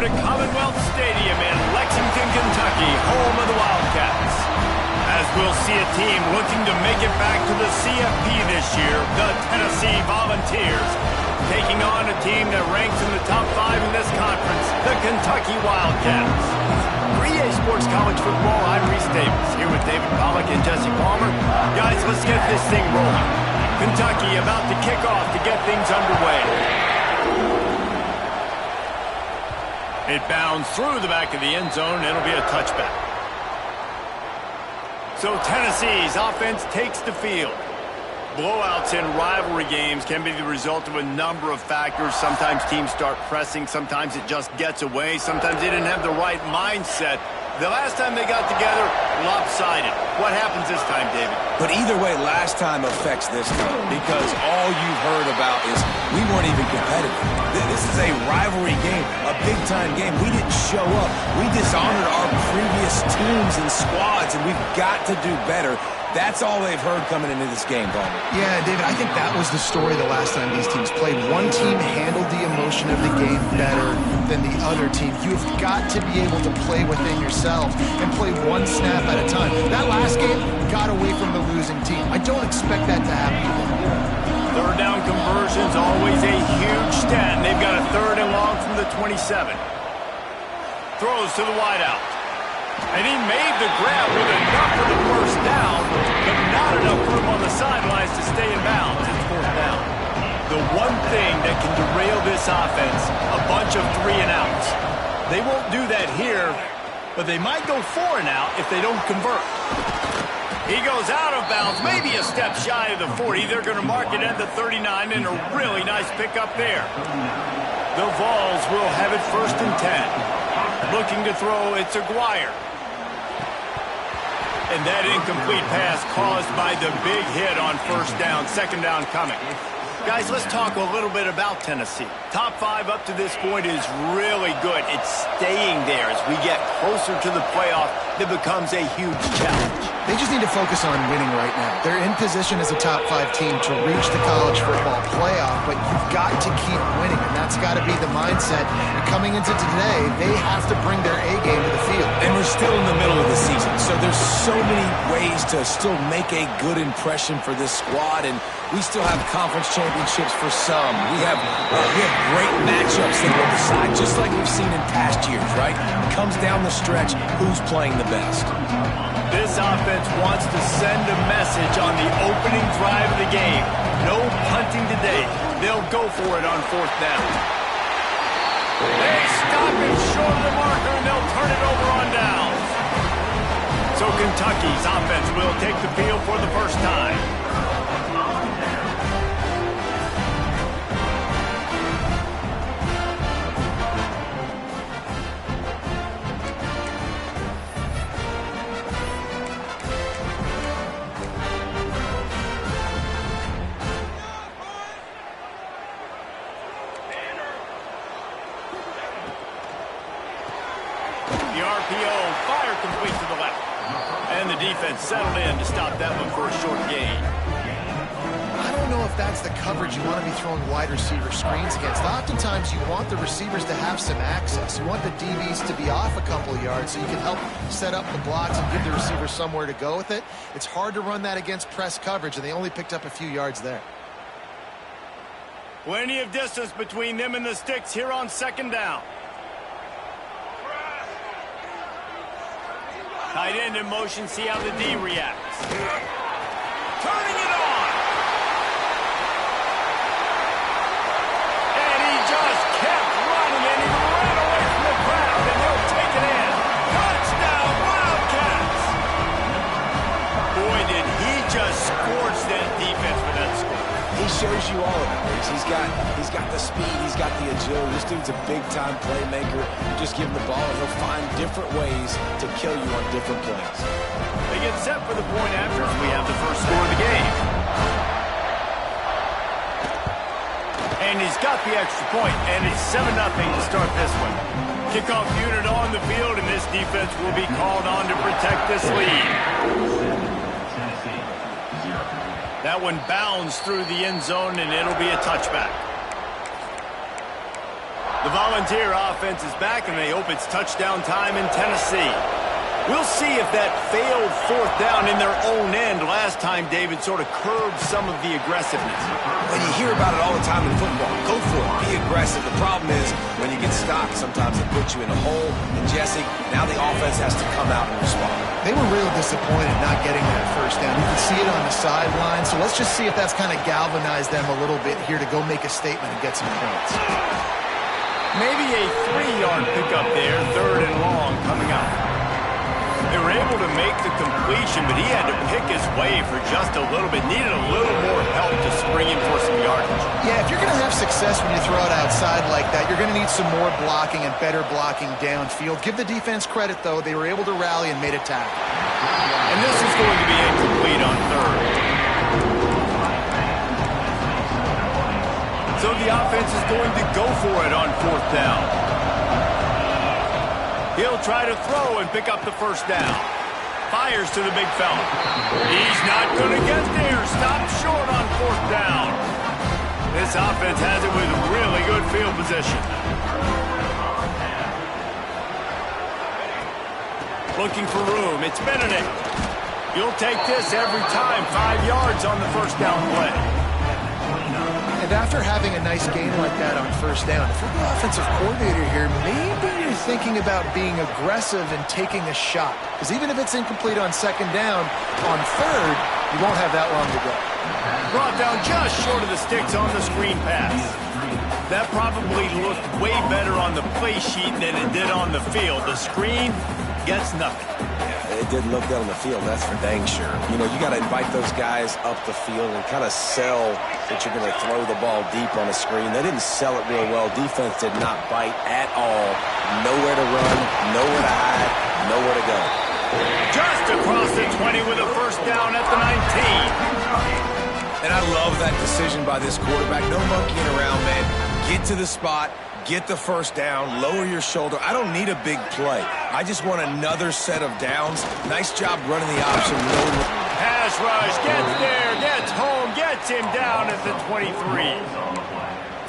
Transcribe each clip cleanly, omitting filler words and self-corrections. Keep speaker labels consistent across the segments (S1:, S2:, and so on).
S1: to Commonwealth Stadium in Lexington, Kentucky, home of the Wildcats. As we'll see a team looking to make it back to the CFP this year, the Tennessee Volunteers, taking on a team that ranks in the top 5 in this conference, the Kentucky Wildcats. For EA Sports College Football, I'm Reese Davis, here with David Pollack and Jesse Palmer. Guys, let's get this thing rolling. Kentucky about to kick off to get things underway. It bounds through the back of the end zone. It'll be a touchback. So Tennessee's offense takes the field. Blowouts in rivalry games can be the result of a number of factors. Sometimes teams start pressing. Sometimes it just gets away. Sometimes they didn't have the right mindset. The last time they got together, lopsided. What happens this time, David?
S2: But either way, last time affects this time because all you've heard about is we weren't even competitive. This is a rivalry game, a big-time game. We didn't show up. We dishonored our previous teams and squads, and we've got to do better. That's all they've heard coming into this game, Palmer.
S3: Yeah, David, I think that was the story the last time these teams played. One team handled the emotion of the game better than the other team. You've got to be able to play within yourself and play one snap at a time. That last game got away from the losing team. I don't expect that to happen.
S1: Third down conversion's always a huge stat, and they've got a 3rd and long from the 27. Throws to the wideout. And he made the grab with enough for the first down, but not enough room on the sidelines to stay in bounds. It's 4th down. The one thing that can derail this offense, a bunch of 3-and-outs. They won't do that here, but they might go 4-and-out if they don't convert. He goes out of bounds, maybe a step shy of the 40. They're going to mark it at the 39, and a really nice pickup there. The Vols will have it 1st and 10. Looking to throw, it's Aguirre. And that incomplete pass caused by the big hit on 1st down, 2nd down coming. Guys, let's talk a little bit about Tennessee. Top 5 up to this point is really good. It's staying there. As we get closer to the playoff, it becomes a huge challenge.
S3: They just need to focus on winning right now. They're in position as a top 5 team to reach the college football playoff, but you've got to keep winning, and that's got to be the mindset. And coming into today, they have to bring their A game to the field.
S2: And we're still in the middle of the season, so there's so many ways to still make a good impression for this squad, and we still have conference championships for some. We have great matchups that will decide, just like we've seen in past years, right? It comes down the stretch, who's playing the best.
S1: This offense wants to send a message on the opening drive of the game. No punting today. They'll go for it on 4th down. They stop it short of the marker, and they'll turn it over on downs. So Kentucky's offense will take the field for the first time. The RPO, fire complete to the left. And the defense settled in to stop that one for a short gain.
S3: I don't know if that's the coverage you want to be throwing wide receiver screens against. Oftentimes, you want the receivers to have some access. You want the DBs to be off a couple of yards so you can help set up the blocks and give the receiver somewhere to go with it. It's hard to run that against press coverage, and they only picked up a few yards there.
S1: Plenty of distance between them and the sticks here on 2nd down. Tight end in motion, see how the D reacts. Turning it on. And he just kept running, and he ran away from the crowd, and they'll take it in. Touchdown, Wildcats! Boy, did he just scorch that defense with that score.
S2: He shows you all of it. He's got the speed, he's got the agility. This dude's a big-time playmaker. You just give him the ball, and he'll find different ways to kill you on different plays.
S1: They get set for the point after as we have the first score of the game. And he's got the extra point, and it's 7-0 to start this one. Kickoff unit on the field, and this defense will be called on to protect this lead. That one bounds through the end zone, and it'll be a touchback. The Volunteer offense is back, and they hope it's touchdown time in Tennessee. We'll see if that failed fourth down in their own end last time, David, sort of curbed some of the aggressiveness.
S2: And you hear about it all the time in football. Go for it. Be aggressive. The problem is when you get stopped, sometimes it puts you in a hole. And, Jesse, now the offense has to come out and respond.
S3: They were real disappointed not getting that first down. You can see it on the sideline. So let's just see if that's kind of galvanized them a little bit here to go make a statement and get some points.
S1: Maybe a 3-yard pickup there, 3rd and long coming up. They were able to make the completion, but he had to pick his way for just a little bit. Needed a little more help to spring in for some yardage.
S3: Yeah, if you're going to have success when you throw it outside like that, you're going to need some more blocking and better blocking downfield. Give the defense credit, though. They were able to rally and made a tackle.
S1: And this is going to be incomplete on 3rd. So the offense is going to go for it on 4th down. He'll try to throw and pick up the first down. Fires to the big fella. He's not going to get there. Stopped short on 4th down. This offense has it with really good field position. Looking for room. It's Benedict. You'll take this every time. 5 yards on the first down play.
S3: And after having a nice game like that on first down, if you're the offensive coordinator here, maybe you're thinking about being aggressive and taking a shot. Because even if it's incomplete on 2nd down, on 3rd, you won't have that long to go.
S1: Brought down just short of the sticks on the screen pass. That probably looked way better on the play sheet than it did on the field. The screen gets nothing.
S2: It didn't look good on the field, that's for dang sure. You know, you got to invite those guys up the field and kind of sell that you're going to throw the ball deep on a screen. They didn't sell it real well. Defense did not bite at all. Nowhere to run, nowhere to hide, nowhere to go.
S1: Just across the 20 with a first down at the 19.
S2: And I love that decision by this quarterback. No monkeying around, man. Get to the spot. Get the first down, lower your shoulder. I don't need a big play. I just want another set of downs. Nice job running the option.
S1: Pass rush, gets there, gets home, gets him down at the 23.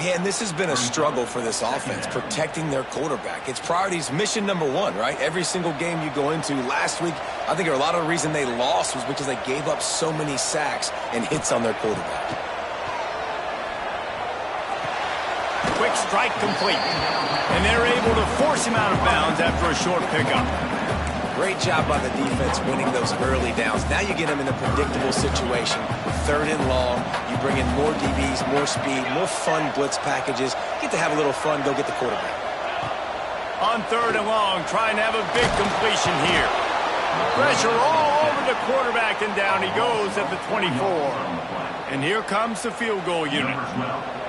S2: Yeah, and this has been a struggle for this offense, protecting their quarterback. It's priorities, mission number 1, right? Every single game you go into. Last week, I think a lot of the reason they lost was because they gave up so many sacks and hits on their quarterback.
S1: Quick strike complete. And they're able to force him out of bounds after a short pickup.
S2: Great job by the defense winning those early downs. Now you get them in a predictable situation. 3rd and long. You bring in more DBs, more speed, more fun blitz packages. Get to have a little fun, go get the quarterback.
S1: On 3rd and long, trying to have a big completion here. Pressure all over the quarterback, and down he goes at the 24. And here comes the field goal unit.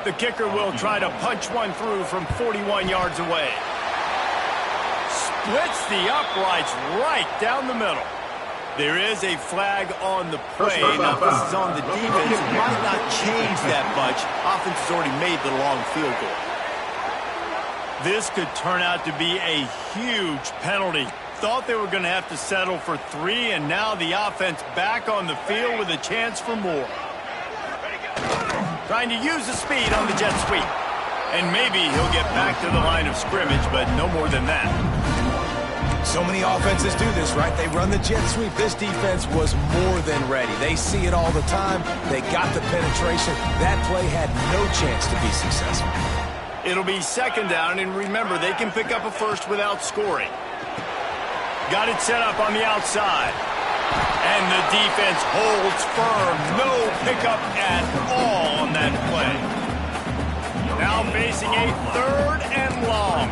S1: The kicker will try to punch one through from 41 yards away. Splits the uprights right down the middle. There is a flag on the play. Now, this is on the defense. Might not change that much. Offense has already made the long field goal. This could turn out to be a huge penalty. Thought they were going to have to settle for 3, and now the offense back on the field with a chance for more. Trying to use the speed on the jet sweep. And maybe he'll get back to the line of scrimmage, but no more than that.
S2: So many offenses do this, right? They run the jet sweep. This defense was more than ready. They see it all the time. They got the penetration. That play had no chance to be successful.
S1: It'll be 2nd down, and remember, they can pick up a first without scoring. Got it set up on the outside. And the defense holds firm. No pickup at all on that play. Now facing a 3rd and long.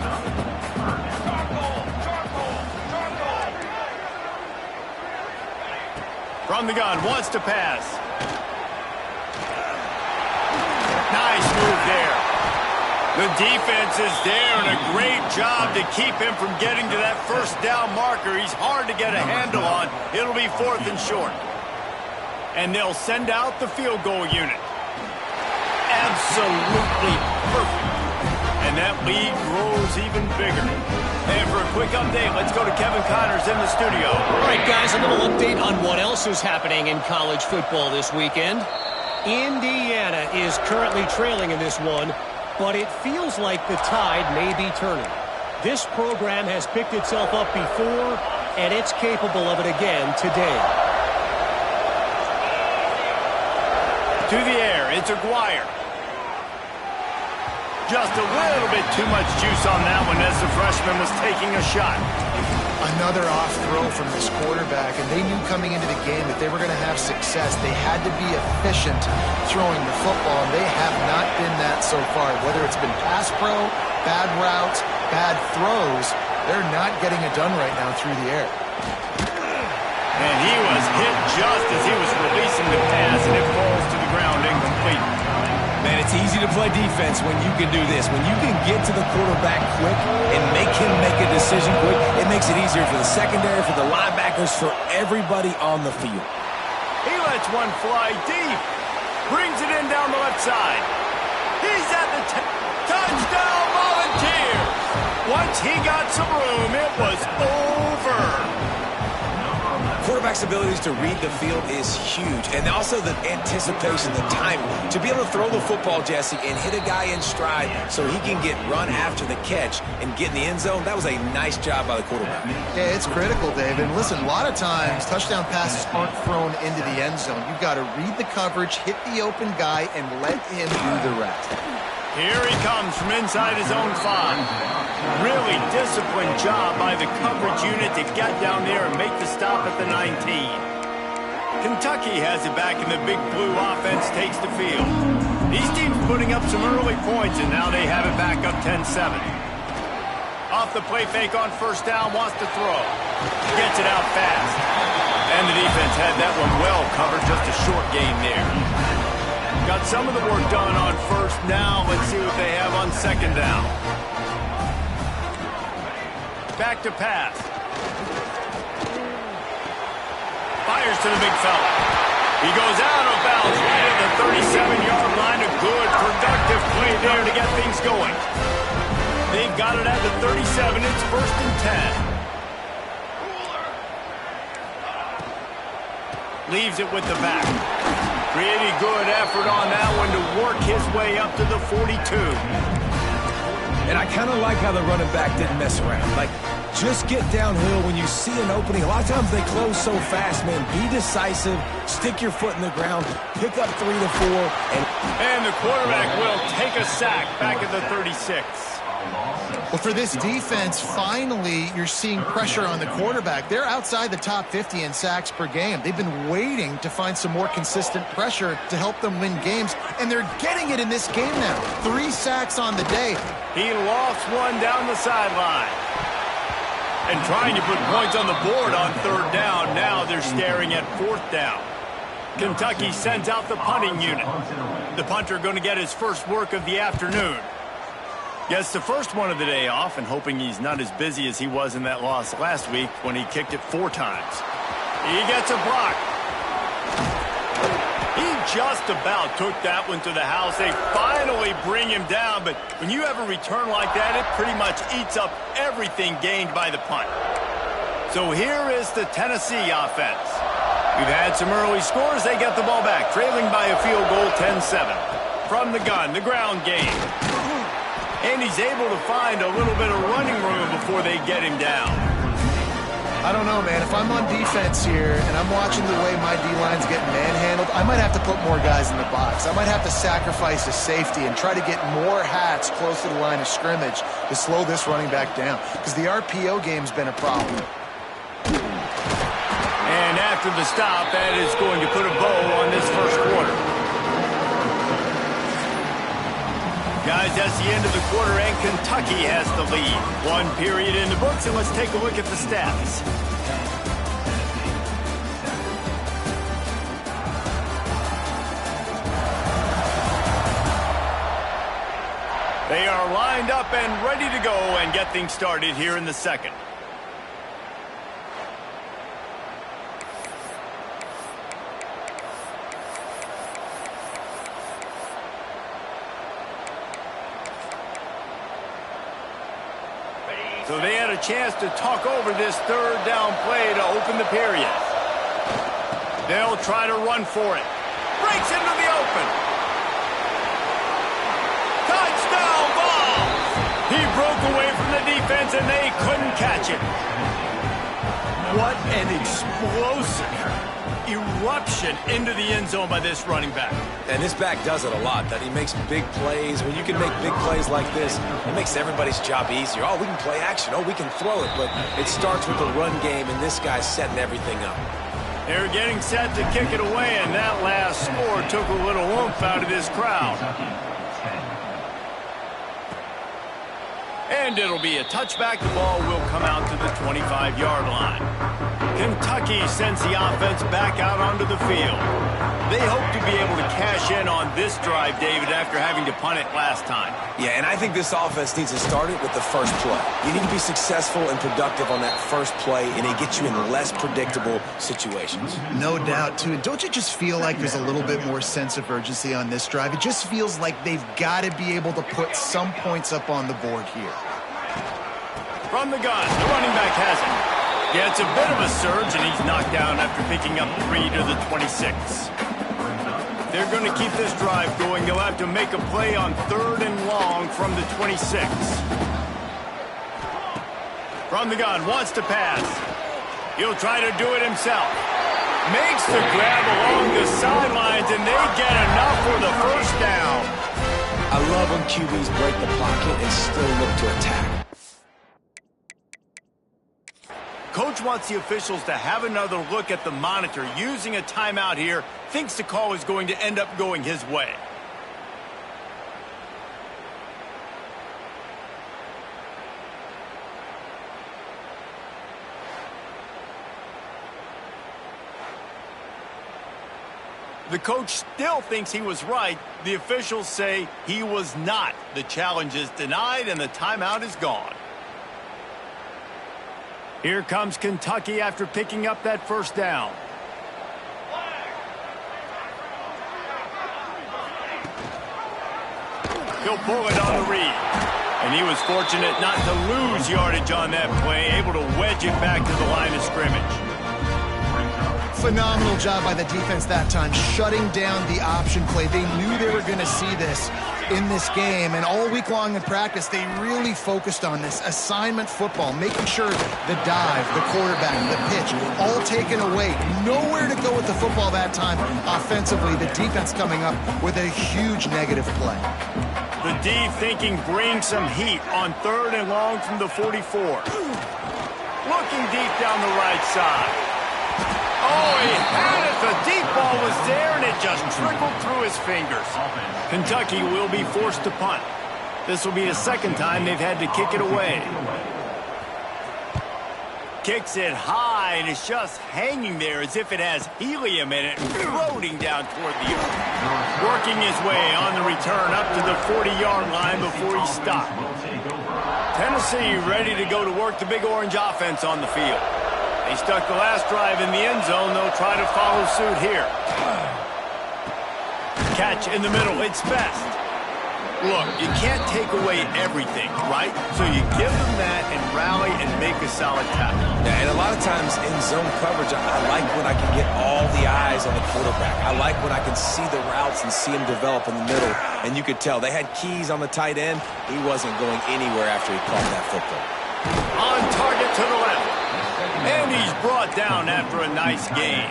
S1: From the gun, wants to pass. Nice move there. The defense is there, and a great job to keep him from getting to that first down marker. He's hard to get a handle on. It'll be 4th and short. And they'll send out the field goal unit. Absolutely perfect. And that lead grows even bigger. And for a quick update, let's go to Kevin Connors in the studio.
S4: All right, guys, a little update on what else is happening in college football this weekend. Indiana is currently trailing in this one, but it feels like the tide may be turning. This program has picked itself up before, and it's capable of it again today.
S1: To the air, it's Aguirre. Just a little bit too much juice on that one as the freshman was taking a shot.
S3: Another off throw from this quarterback, and they knew coming into the game that they were going to have success. They had to be efficient throwing the football, and they have not been that so far. Whether it's been pass pro, bad routes, bad throws, they're not getting it done right now through the air.
S1: And he was hit just as he was releasing the pass, and it falls to the ground incomplete.
S2: Man, it's easy to play defense when you can do this. When you can get to the quarterback quick and make him make a decision quick, it makes it easier for the secondary, for the linebackers, for everybody on the field.
S1: He lets one fly deep. Brings it in down the left side. He's at the touchdown Volunteers. Once he got some room, it was over.
S2: Quarterback's abilities to read the field is huge, and also the anticipation, the timing. To be able to throw the football, Jesse, and hit a guy in stride so he can get run after the catch and get in the end zone, that was a nice job by the quarterback.
S3: Yeah, it's critical, David. And listen, a lot of times touchdown passes aren't thrown into the end zone. You've got to read the coverage, hit the open guy, and let him do the rest.
S1: Here he comes from inside his own 5. Really disciplined job by the coverage unit to get down there and make the stop at the 19. Kentucky has it back, and the big blue offense takes the field. These teams putting up some early points, and now they have it back up 10-7. Off the play fake on first down, wants to throw. Gets it out fast. And the defense had that one well covered, just a short gain there. Got some of the work done on first. Now let's see what they have on second down. Back to pass. Fires to the big fella. He goes out of bounds right at the 37-yard line. A good, productive play there to get things going. They've got it at the 37. It's 1st and 10. Leaves it with the back. Pretty good effort on that one to work his way up to the 42.
S2: And I kind of like how the running back didn't mess around. Like, just get downhill when you see an opening. A lot of times they close so fast, man. Be decisive, stick your foot in the ground, pick up 3 to 4.
S1: And the quarterback will take a sack back at the 36.
S3: Well, for this defense, finally, you're seeing pressure on the quarterback. They're outside the top 50 in sacks per game. They've been waiting to find some more consistent pressure to help them win games, and they're getting it in this game now. 3 sacks on the day.
S1: He lost one down the sideline. And trying to put points on the board on 3rd down. Now they're staring at 4th down. Kentucky sends out the punting unit. The punter going to get his first work of the afternoon. Gets the first one of the day off, and hoping he's not as busy as he was in that loss last week when he kicked it 4 times. He gets a block. He just about took that one to the house. They finally bring him down, but when you have a return like that, it pretty much eats up everything gained by the punt. So here is the Tennessee offense. We've had some early scores. They get the ball back, trailing by a field goal 10-7. From the gun, the ground game. And he's able to find a little bit of running room before they get him down.
S3: I don't know, man. If I'm on defense here and I'm watching the way my D-line's getting manhandled, I might have to put more guys in the box. I might have to sacrifice a safety and try to get more hats close to the line of scrimmage to slow this running back down, because the RPO game's been a problem.
S1: And after the stop, that is going to put a bow on this first quarter. Guys, that's the end of the quarter, and Kentucky has the lead. 1 period in the books, and let's take a look at the stats. They are lined up and ready to go and get things started here in the second. So they had a chance to talk over this 3rd down play to open the period. They'll try to run for it. Breaks into the open. Touchdown! broke away from the defense, and they couldn't catch it. What an explosive eruption into the end zone by this running back.
S2: And this back does it a lot, that he makes big plays. When you can make big plays like this, it makes everybody's job easier. Oh, we can play action. Oh, we can throw it. But it starts with the run game, and this guy's setting everything up.
S1: They're getting set to kick it away, and that last score took a little oomph out of this crowd. And it'll be a touchback. The ball will come out to the 25-yard line. Kentucky sends the offense back out onto the field. They hope to be able to cash in on this drive, David, after having to punt it last time.
S2: Yeah, and I think this offense needs to start it with the first play. You need to be successful and productive on that first play, and it gets you in less predictable situations.
S3: No doubt, too. And don't you just feel like there's a little bit more sense of urgency on this drive? It just feels like they've got to be able to put some points up on the board here.
S1: From the gun, the running back has it. Yeah, it's a bit of a surge, and he's knocked down after picking up 3 to the 26. They're going to keep this drive going. They'll have to make a play on 3rd and long from the 26. From the gun, wants to pass. He'll try to do it himself. Makes the grab along the sidelines, and they get enough for the first down.
S2: I love when QBs break the pocket and still look to attack.
S1: Coach wants the officials to have another look at the monitor. Using a timeout here, thinks the call is going to end up going his way. The coach still thinks he was right. The officials say he was not. The challenge is denied, and the timeout is gone. Here comes Kentucky after picking up that first down. He'll pull it on the read. And he was fortunate not to lose yardage on that play, able to wedge it back to the line of scrimmage.
S3: Phenomenal job by the defense that time, shutting down the option play. They knew they were going to see this in this game, and all week long in practice, they really focused on this assignment football, making sure the dive, the quarterback, the pitch, all taken away. Nowhere to go with the football that time offensively. The defense coming up with a huge negative play.
S1: The D thinking bring some heat on 3rd and long from the 44. Looking deep down the right side. Oh, he had it. The deep ball was there, and it just trickled through his fingers. Kentucky will be forced to punt. This will be the second time they've had to kick it away. Kicks it high, and it's just hanging there as if it has helium in it, floating down toward the earth. Working his way on the return up to the 40-yard line before he stopped. Tennessee ready to go to work the Big Orange offense on the field. They stuck the last drive in the end zone. They'll try to follow suit here. Catch in the middle. It's best. Look, you can't take away everything, right? So you give them that and rally and make a solid tackle.
S2: Yeah, and a lot of times in zone coverage, I like when I can get all the eyes on the quarterback. I like when I can see the routes and see him develop in the middle. And you could tell they had keys on the tight end. He wasn't going anywhere after he caught that football.
S1: On target to the left. And he's brought down after a nice gain.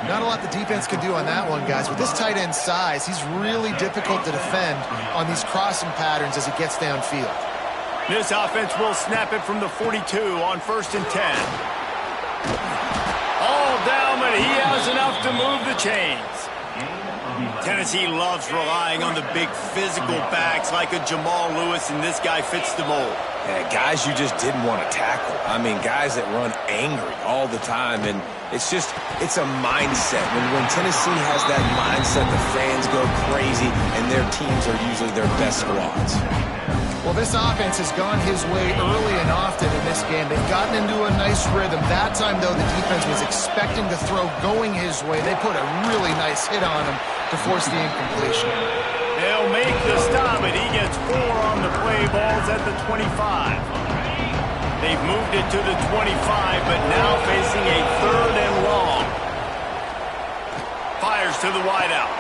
S3: Not a lot the defense can do on that one, guys. With this tight end size, he's really difficult to defend on these crossing patterns as he gets downfield.
S1: This offense will snap it from the 42 on 1st and 10. All down, but he has enough to move the chains. Tennessee loves relying on the big physical backs like a Jamal Lewis, and this guy fits the mold.
S2: Yeah, guys you just didn't want to tackle. I mean, guys that run angry all the time, and it's a mindset. When Tennessee has that mindset, the fans go crazy, and their teams are usually their best squads.
S3: Well, this offense has gone his way early and often in this game. They've gotten into a nice rhythm. That time, though, the defense was expecting to throw going his way. They put a really nice hit on him to force the incompletion.
S1: They'll make the stop, and he gets 4 on the play. Balls at the 25. They've moved it to the 25, but now facing a 3rd and long. Fires to the wideout.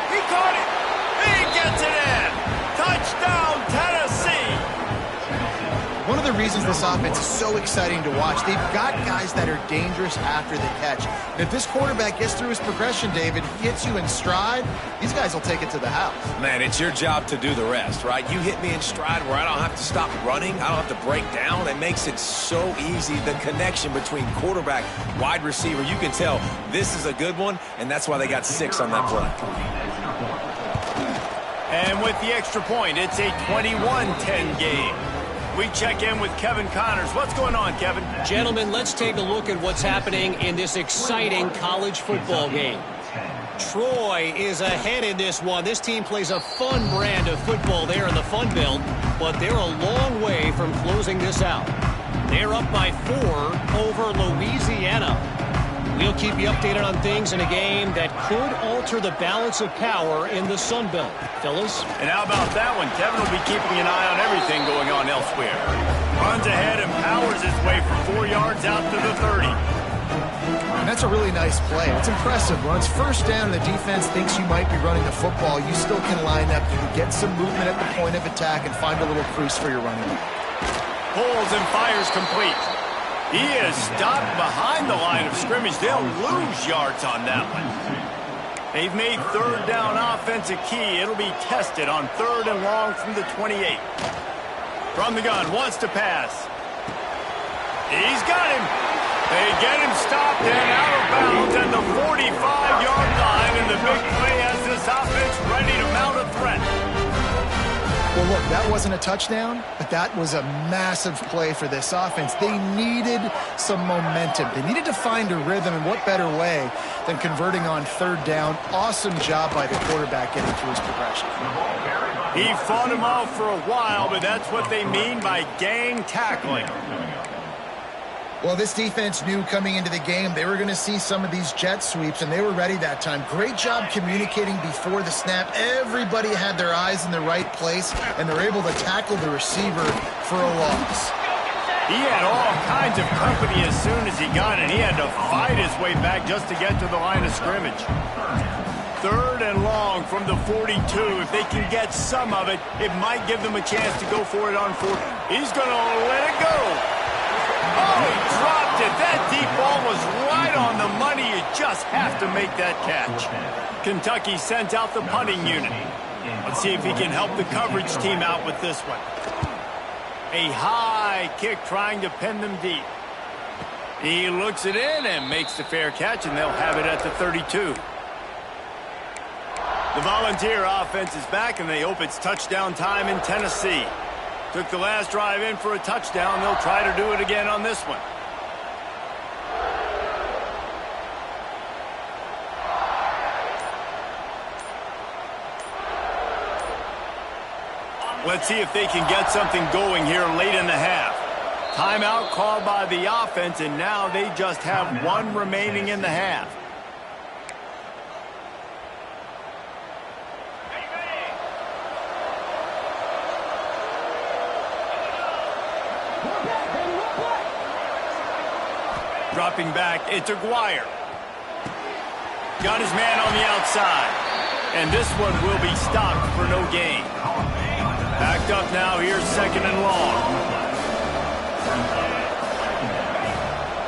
S1: He caught it. He gets it in. Touchdown, Tennessee.
S3: the reasons this offense is so exciting to watch. They've got guys that are dangerous after the catch. And if this quarterback gets through his progression, David, gets you in stride, these guys will take it to the house.
S2: Man, it's your job to do the rest, right? You hit me in stride where I don't have to stop running. I don't have to break down. It makes it so easy. The connection between quarterback, wide receiver, you can tell this is a good one, and that's why they got 6 on that play.
S1: And with the extra point, it's a 21-10 game. We check in with Kevin Connors. What's going on, Kevin?
S4: Gentlemen, let's take a look at what's happening in this exciting college football game. Troy is ahead in this one. This team plays a fun brand of football there in the Fun Belt, but they're a long way from closing this out. They're up by 4 over Louisiana. We'll keep you updated on things in a game that could alter the balance of power in the Sun Belt. Fellas?
S1: And how about that one? Kevin will be keeping an eye on everything going on elsewhere. Runs ahead and powers his way for 4 yards out to the 30.
S3: And that's a really nice play. It's impressive. When it's first down and the defense thinks you might be running the football, you still can line up. You can get some movement at the point of attack and find a little crease for your running back.
S1: Pulls and fires complete. He is stopped behind the line of scrimmage. They'll lose yards on that one. They've made third down offense a key. It'll be tested on 3rd and long from the 28. From the gun, wants to pass. He's got him. They get him stopped and out of bounds at the 45-yard line, and the big play has this offense ready to mount a threat.
S3: Well, look, that wasn't a touchdown, but that was a massive play for this offense. They needed some momentum. They needed to find a rhythm, and what better way than converting on 3rd down. Awesome job by the quarterback getting through his progression.
S1: He fought him off for a while, but that's what they mean by gang tackling.
S3: Well, this defense knew coming into the game they were going to see some of these jet sweeps, and they were ready that time. Great job communicating before the snap. Everybody had their eyes in the right place, and they're able to tackle the receiver for a loss.
S1: He had all kinds of company as soon as he got it. He had to fight his way back just to get to the line of scrimmage. 3rd and long from the 42. If they can get some of it, it might give them a chance to go for it on 4th. He's going to let it go. Oh, he dropped it. That deep ball was right on the money. You just have to make that catch. Kentucky sends out the punting unit. Let's see if he can help the coverage team out with this one. A high kick trying to pin them deep. He looks it in and makes the fair catch, and they'll have it at the 32. The Volunteer offense is back, and they hope it's touchdown time in Tennessee. Took the last drive in for a touchdown. They'll try to do it again on this one. Let's see if they can get something going here late in the half. Timeout called by the offense, and now they just have 1 remaining in the half. Dropping back, it's Aguirre. Got his man on the outside. And this one will be stopped for no gain. Backed up now, here's 2nd and long.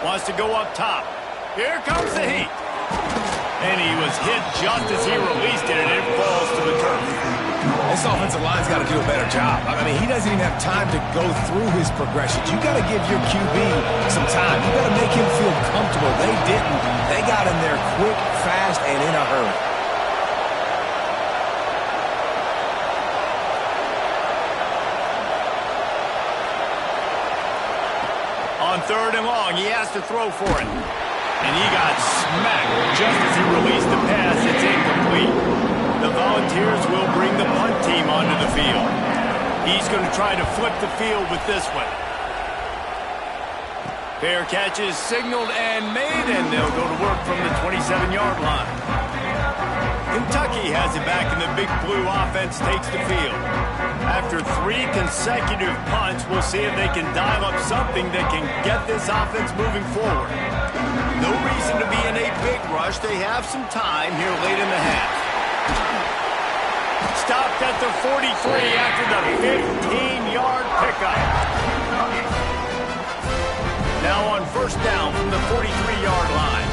S1: Wants to go up top. Here comes the heat. And he was hit just as he released it, and it falls to the turf.
S2: This offensive line's got to do a better job. I mean, he doesn't even have time to go through his progressions. You got to give your QB some time. You got to make him feel comfortable. They didn't. They got in there quick, fast, and in a hurry.
S1: On 3rd and long, he has to throw for it. And he got smacked just as he released the pass. It's incomplete. The Volunteers will bring the punt team onto the field. He's going to try to flip the field with this one. Fair catch is signaled and made, and they'll go to work from the 27-yard line. Kentucky has it back, and the Big Blue offense takes the field. After 3 consecutive punts, we'll see if they can dial up something that can get this offense moving forward. No reason to be in a big rush. They have some time here late in the half. Stopped at the 43 after the 15-yard pickup. first down from the 43-yard line.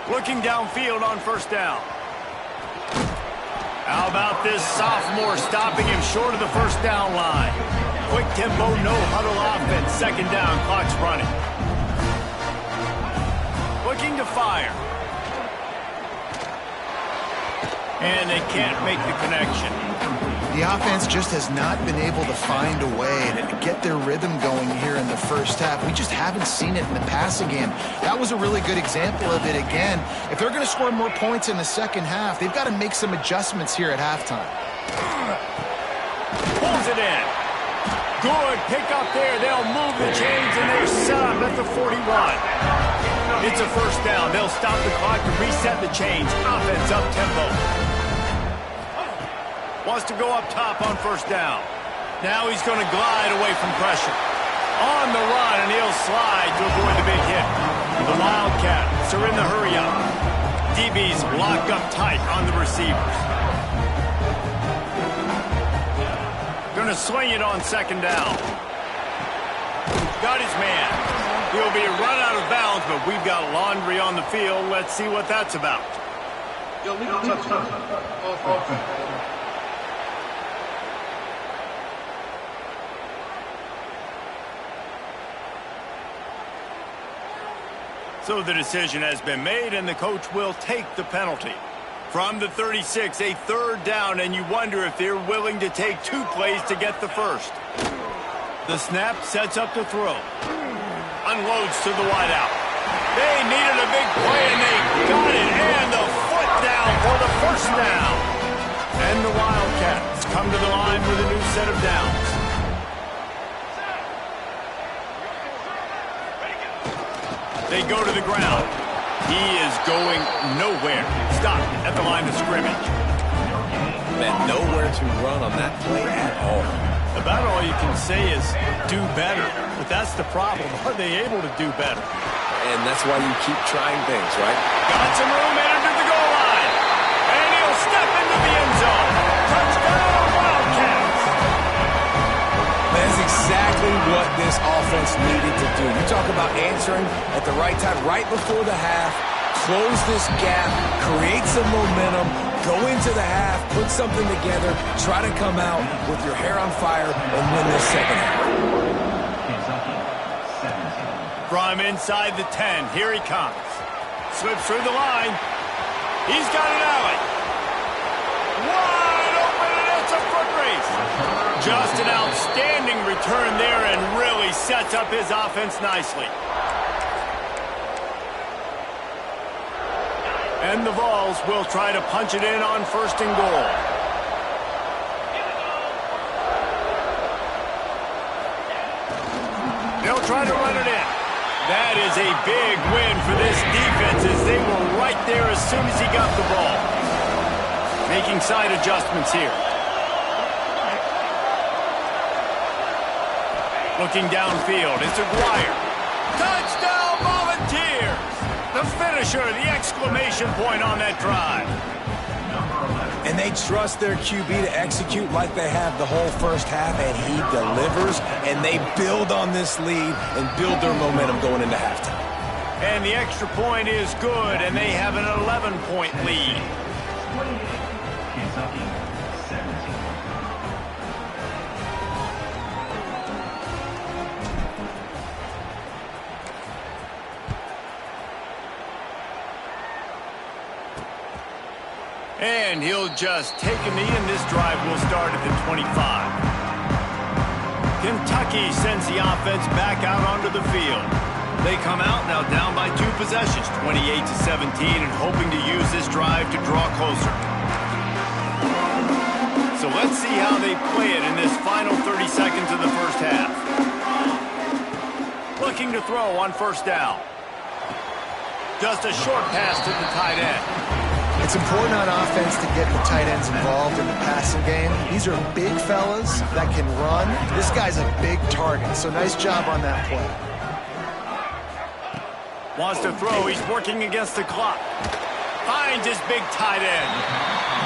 S1: Looking downfield on first down. How about this sophomore stopping him short of the first down line? Quick tempo, no huddle offense. Second down, clock's running. Looking to fire. And they can't make the connection.
S3: The offense just has not been able to find a way to get their rhythm going here in the first half. We just haven't seen it in the passing game. That was a really good example of it again. If they're going to score more points in the second half, they've got to make some adjustments here at halftime.
S1: Pulls it in. Good pick up there. They'll move the chains, and they're set up at the 41. It's a first down. They'll stop the clock to reset the chains. Offense up tempo. Wants to go up top on first down. Now he's going to glide away from pressure. On the run, and he'll slide to avoid the big hit. The Wildcats are in the hurry-up. DB's locked up tight on the receivers. Going to swing it on second down. Got his man. He'll be run out of bounds, but we've got laundry on the field. Let's see what that's about. So the decision has been made, and the coach will take the penalty. From the 36, a third down, and you wonder if they're willing to take two plays to get the first. The snap sets up the throw. Unloads to the wideout. They needed a big play, and they got it. And the foot down for the first down. And the Wildcats come to the line with a new set of downs. They go to the ground. He is going nowhere. Stopped at the line of scrimmage.
S2: Man, nowhere to run on that play at all.
S1: About all you can say is do better. But that's the problem. Are they able to do better?
S2: And that's why you keep trying things, right?
S1: Got some room entered the goal line. And he'll step into the end zone. Touchdown, Wildcats.
S2: That's exactly what this offense needed to do. You talk about answering at the right time, right before the half, close this gap, create some momentum, go into the half, put something together, try to come out with your hair on fire and win this second half.
S1: From inside the 10, here he comes. Slips through the line. He's got an alley. Wide open, and it's a foot race. Just an outstanding return there and really sets up his offense nicely. And the Vols will try to punch it in on first and goal. They'll try to run it in. That is a big win for this defense as they were right there as soon as he got the ball. Making side adjustments here. Looking downfield, it's Aguirre. Touchdown Volunteers! The finisher, the exclamation point on that drive.
S2: And they trust their QB to execute like they have the whole first half, and he delivers, and they build on this lead and build their momentum going into halftime.
S1: And the extra point is good, and they have an 11-point lead. And he'll just take a knee, and this drive will start at the 25. Kentucky sends the offense back out onto the field. They come out now down by 2 possessions, 28-17, and hoping to use this drive to draw closer. So let's see how they play it in this final 30 seconds of the first half. Looking to throw on first down. Just a short pass to the tight end.
S3: It's important on offense to get the tight ends involved in the passing game. These are big fellas that can run. This guy's a big target, so nice job on that play.
S1: Wants to throw. He's working against the clock. Finds his big tight end.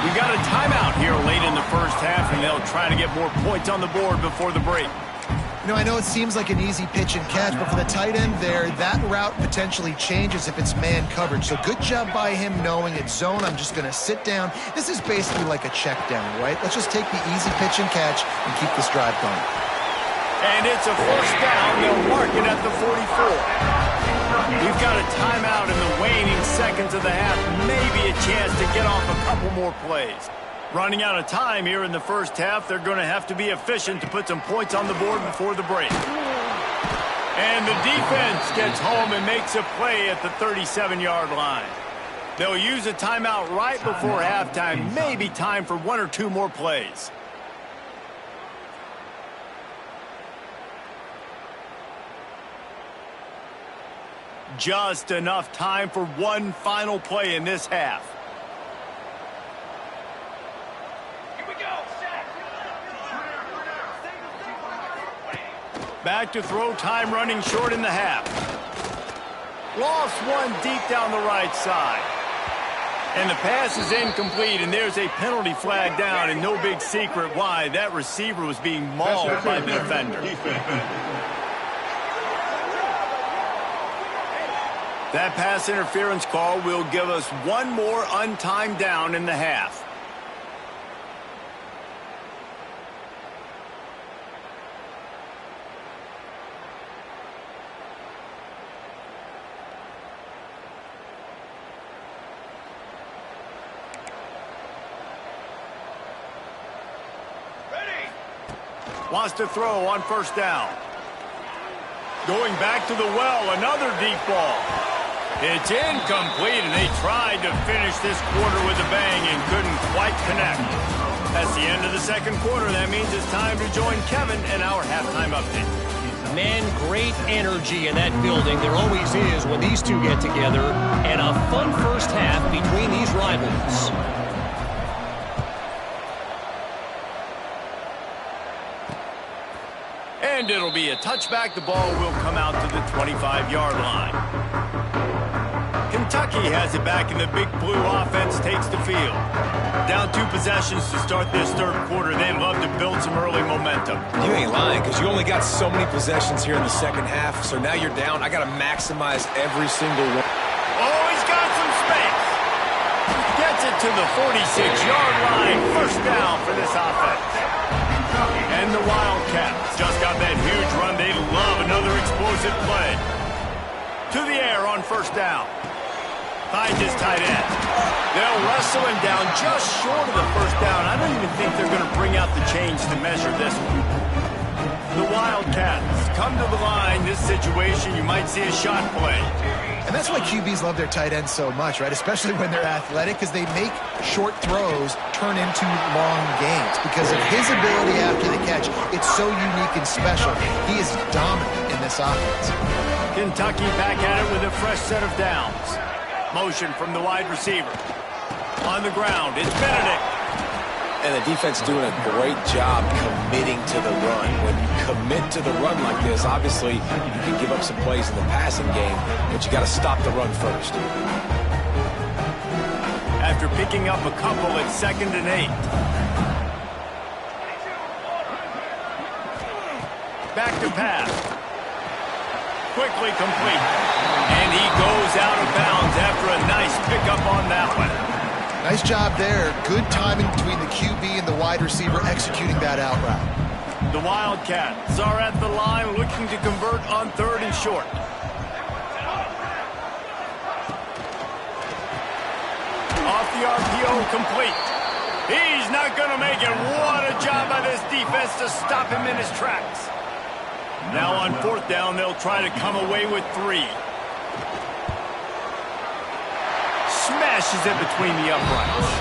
S1: We got a timeout here late in the first half, and they'll try to get more points on the board before the break.
S3: You know, I know it seems like an easy pitch and catch, but for the tight end there, that route potentially changes if it's man coverage. So good job by him knowing it's zone. I'm just going to sit down. This is basically like a check down, right? Let's just take the easy pitch and catch and keep this drive going.
S1: And it's a first down. They'll mark it at the 44. We've got a timeout in the waning seconds of the half. Maybe a chance to get off a couple more plays. Running out of time here in the first half. They're going to have to be efficient to put some points on the board before the break. And the defense gets home and makes a play at the 37-yard line. They'll use a timeout right before halftime. Maybe time for one or two more plays. Just enough time for one final play in this half. Back to throw, time running short in the half. Lost one deep down the right side. And the pass is incomplete, and there's a penalty flag down, and no big secret why. That receiver was being mauled by the defender. That pass interference call will give us one more untimed down in the half. Wants to throw on first down. Going back to the well, another deep ball. It's incomplete, and they tried to finish this quarter with a bang and couldn't quite connect. That's the end of the second quarter. That means it's time to join Kevin in our halftime update.
S4: Man, great energy in that building. There always is when these two get together. And a fun first half between these rivals.
S1: And it'll be a touchback. The ball will come out to the 25-yard line. Kentucky has it back, and the Big Blue offense takes the field. Down 2 possessions to start this third quarter. They'd love to build some early momentum.
S2: You ain't lying, because you only got so many possessions here in the second half, so now you're down. I got to maximize every single one.
S1: Oh, he's got some space. Gets it to the 46-yard line. First down for this offense. And the Wildcats just got that huge run. They love another explosive play. To the air on first down. Finds his tight end. They'll wrestle him down just short of the first down. I don't even think they're going to bring out the chains to measure this one. The Wildcats come to the line. This situation, you might see a shot play.
S3: And that's why QBs love their tight ends so much, right? Especially when they're athletic, because they make short throws turn into long gains. Because of his ability after the catch, it's so unique and special. He is dominant in this offense.
S1: Kentucky back at it with a fresh set of downs. Motion from the wide receiver. On the ground, it's Benedict.
S2: And the defense doing a great job committing to the run. When you commit to the run like this, obviously you can give up some plays in the passing game, but you got to stop the run first.
S1: After picking up a couple at 2nd and 8. Back to pass. Quickly complete. And he goes out of bounds after a nice pickup on that one.
S3: Nice job there. Good timing between the QB and the wide receiver executing that out route.
S1: The Wildcats are at the line looking to convert on 3rd and short. Off the RPO, complete. He's not going to make it. What a job by this defense to stop him in his tracks. Now on 4th down, they'll try to come away with 3. Smashes it between the uprights.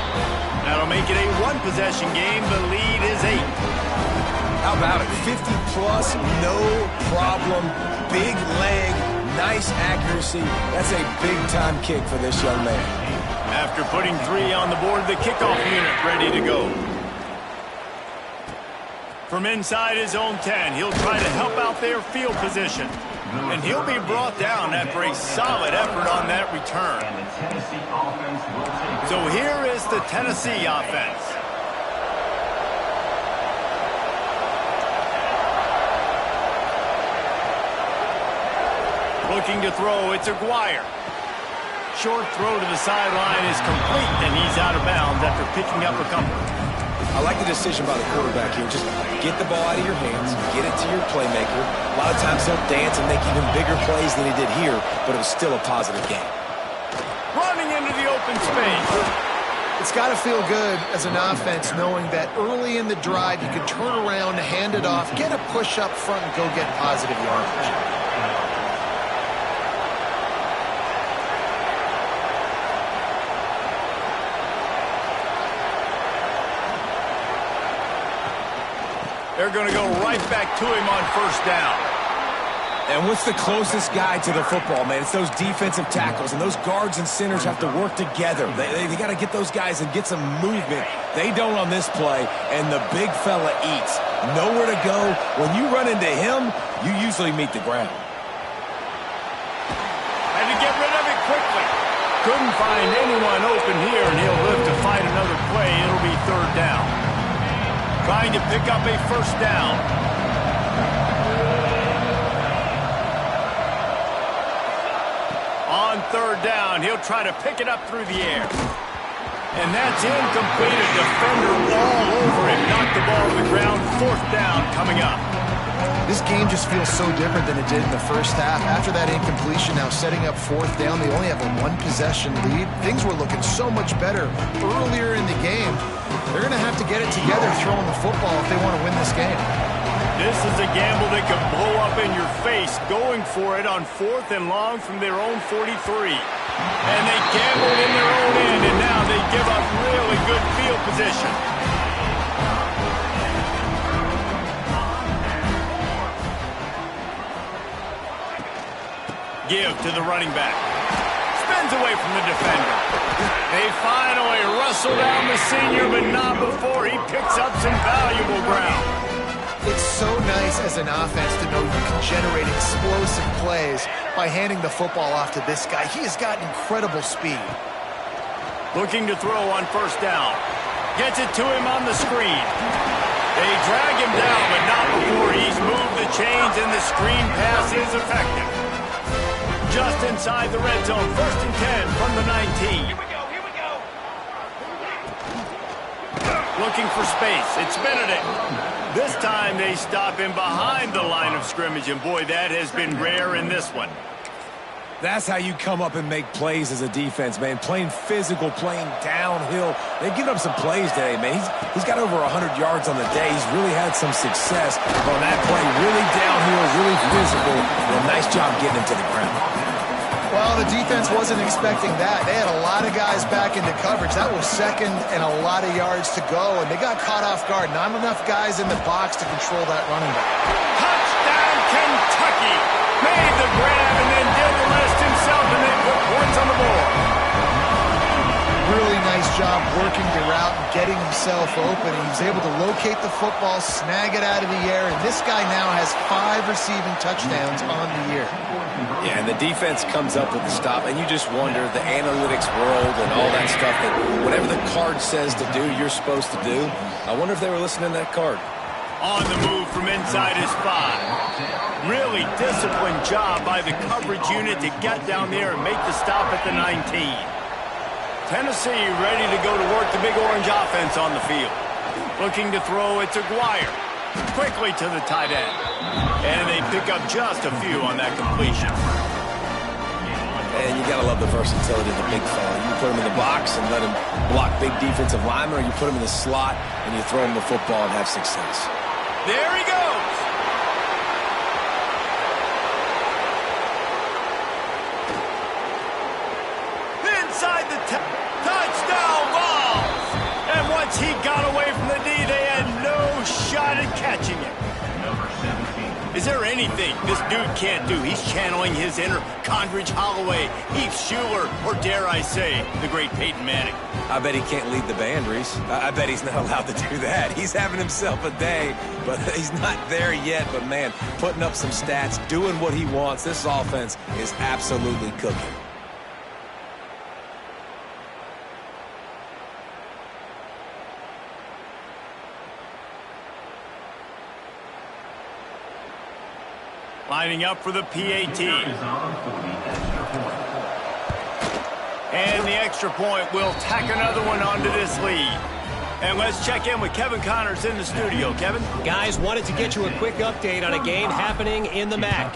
S1: That'll make it a 1-possession game. The lead is 8.
S2: How about it? 50-plus, no problem. Big leg, nice accuracy. That's a big-time kick for this young man.
S1: After putting 3 on the board, the kickoff unit ready to go. From inside his own 10, he'll try to help out their field position. And he'll be brought down after a solid effort on that return. So here is the Tennessee offense. Looking to throw, it's Aguirre. Short throw to the sideline is complete, and he's out of bounds after picking up a couple.
S2: I like the decision by the quarterback here. Just get the ball out of your hands, get it to your playmaker. A lot of times he'll dance and make even bigger plays than he did here, but it was still a positive game.
S1: Running into the open space.
S3: It's got to feel good as an offense knowing that early in the drive you can turn around, hand it off, get a push up front, and go get positive yardage.
S1: They're going to go right back to him on first down.
S2: And what's the closest guy to the football, man? It's those defensive tackles, and those guards and centers have to work together. They got to get those guys and get some movement. They don't on this play, and the big fella eats. Nowhere to go. When you run into him, you usually meet the ground.
S1: Had to get rid of it quickly. Couldn't find anyone open here, and he'll live to fight another play. It'll be third down. Trying to pick up a first down. On third down, he'll try to pick it up through the air. And that's incomplete. A defender all over him. Knocked the ball to the ground. Fourth down coming up.
S3: This game just feels so different than it did in the first half. After that incompletion, now setting up fourth down, they only have a one-possession lead. Things were looking so much better earlier in the game. They're going to have to get it together throwing the football if they want to win this game.
S1: This is a gamble that could blow up in your face, going for it on fourth and long from their own 43. And they gambled in their own end, and now they give up really good field position. Give to the running back. Spins away from the defender. They finally wrestle down the senior, but not before he picks up some valuable ground.
S3: It's so nice as an offense to know you can generate explosive plays by handing the football off to this guy. He has got incredible speed.
S1: Looking to throw on first down. Gets it to him on the screen. They drag him down, but not before he's moved the chains, and the screen pass is effective. Just inside the red zone, 1st and 10 from the 19. Here we go. Looking for space. It's Benedict. This time they stop him behind the line of scrimmage, and boy, that has been rare in this one.
S2: That's how you come up and make plays as a defense, man. Playing physical, playing downhill. They've given up some plays today, man. He's got over 100 yards on the day. He's really had some success on that play. Really downhill, really physical. And a nice job getting him to the ground.
S3: Well, the defense wasn't expecting that. They had a lot of guys back into coverage. That was second and a lot of yards to go, and they got caught off guard. Not enough guys in the box to control that running back.
S1: Touchdown, Kentucky! Made the grab and then did the rest himself, and they put points on the board.
S3: Really nice job working the route and getting himself open. He was able to locate the football, snag it out of the air, and this guy now has 5 receiving touchdowns on the year.
S2: Yeah, and the defense comes up with the stop, and you just wonder, the analytics world and all that stuff, that whatever the card says to do, you're supposed to do. I wonder if they were listening to that card.
S1: On the move from inside his 5. Really disciplined job by the coverage unit to get down there and make the stop at the 19. Tennessee ready to go to work the Big Orange offense on the field. Looking to throw, it's Aguirre. Quickly to the tight end. And they pick up just a few on that completion.
S2: And you got to love the versatility of the big fella. You put him in the box and let him block big defensive linemen, or you put him in the slot and you throw him the football and have success.
S1: There he goes. Inside the touchdown balls. And once he got away from the D, they had no shot at catching it. Is there anything this dude can't do? He's channeling his inner Condridge Holloway, Heath Schuler, or dare I say, the great Peyton Manning.
S2: I bet he can't lead the band, Reese. I bet he's not allowed to do that. He's having himself a day, but he's not there yet. But, man, putting up some stats, doing what he wants, this offense is absolutely cooking.
S1: Lining up for the PAT. And the extra point will tack another one onto this lead. And let's check in with Kevin Connors in the studio. Kevin?
S4: Guys, wanted to get you a quick update on a game happening in the MAC.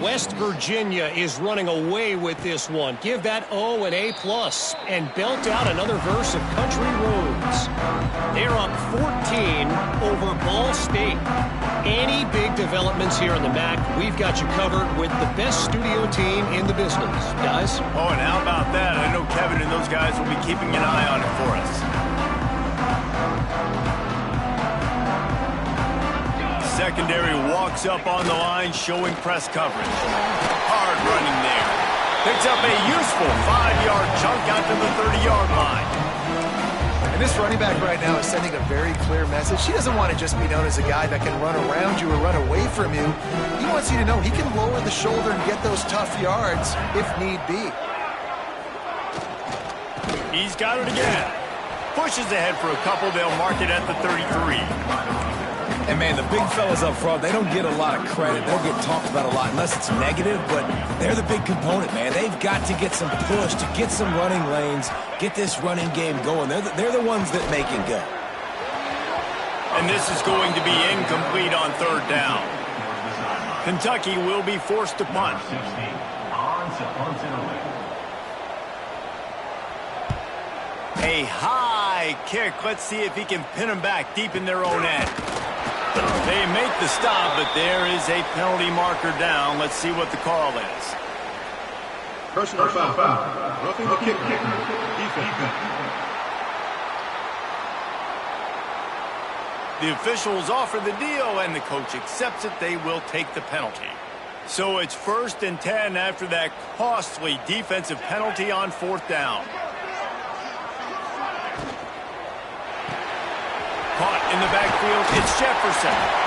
S4: West Virginia is running away with this one. Give that O an A+, and belt out another verse of Country Roads. They're up 14 over Ball State. Any big developments here in the MAC, we've got you covered with the best studio team in the business. Guys?
S1: Oh, and how about that? I know Kevin and those guys will be keeping an eye on it for us. Secondary walks up on the line, showing press coverage. Hard running there. Picks up a useful 5-yard chunk out to the 30-yard line.
S3: And this running back right now is sending a very clear message. He doesn't want to just be known as a guy that can run around you or run away from you. He wants you to know he can lower the shoulder and get those tough yards if need be.
S1: He's got it again. Pushes ahead for a couple. They'll mark it at the 33.
S2: And, man, the big fellas up front, they don't get a lot of credit. They don't get talked about a lot unless it's negative, but they're the big component, man. They've got to get some push, to get some running lanes, get this running game going. They're the ones that make it go.
S1: And this is going to be incomplete on third down. Kentucky will be forced to punt. A high kick. Let's see if he can pin them back deep in their own end. They make the stop, but there is a penalty marker down. Let's see what the call is.
S5: Personal foul. Roughing the kicker. Defense.
S1: The officials offer the deal, and the coach accepts it. They will take the penalty. So it's 1st and 10 after that costly defensive penalty on 4th down. Caught in the backfield, it's Jefferson.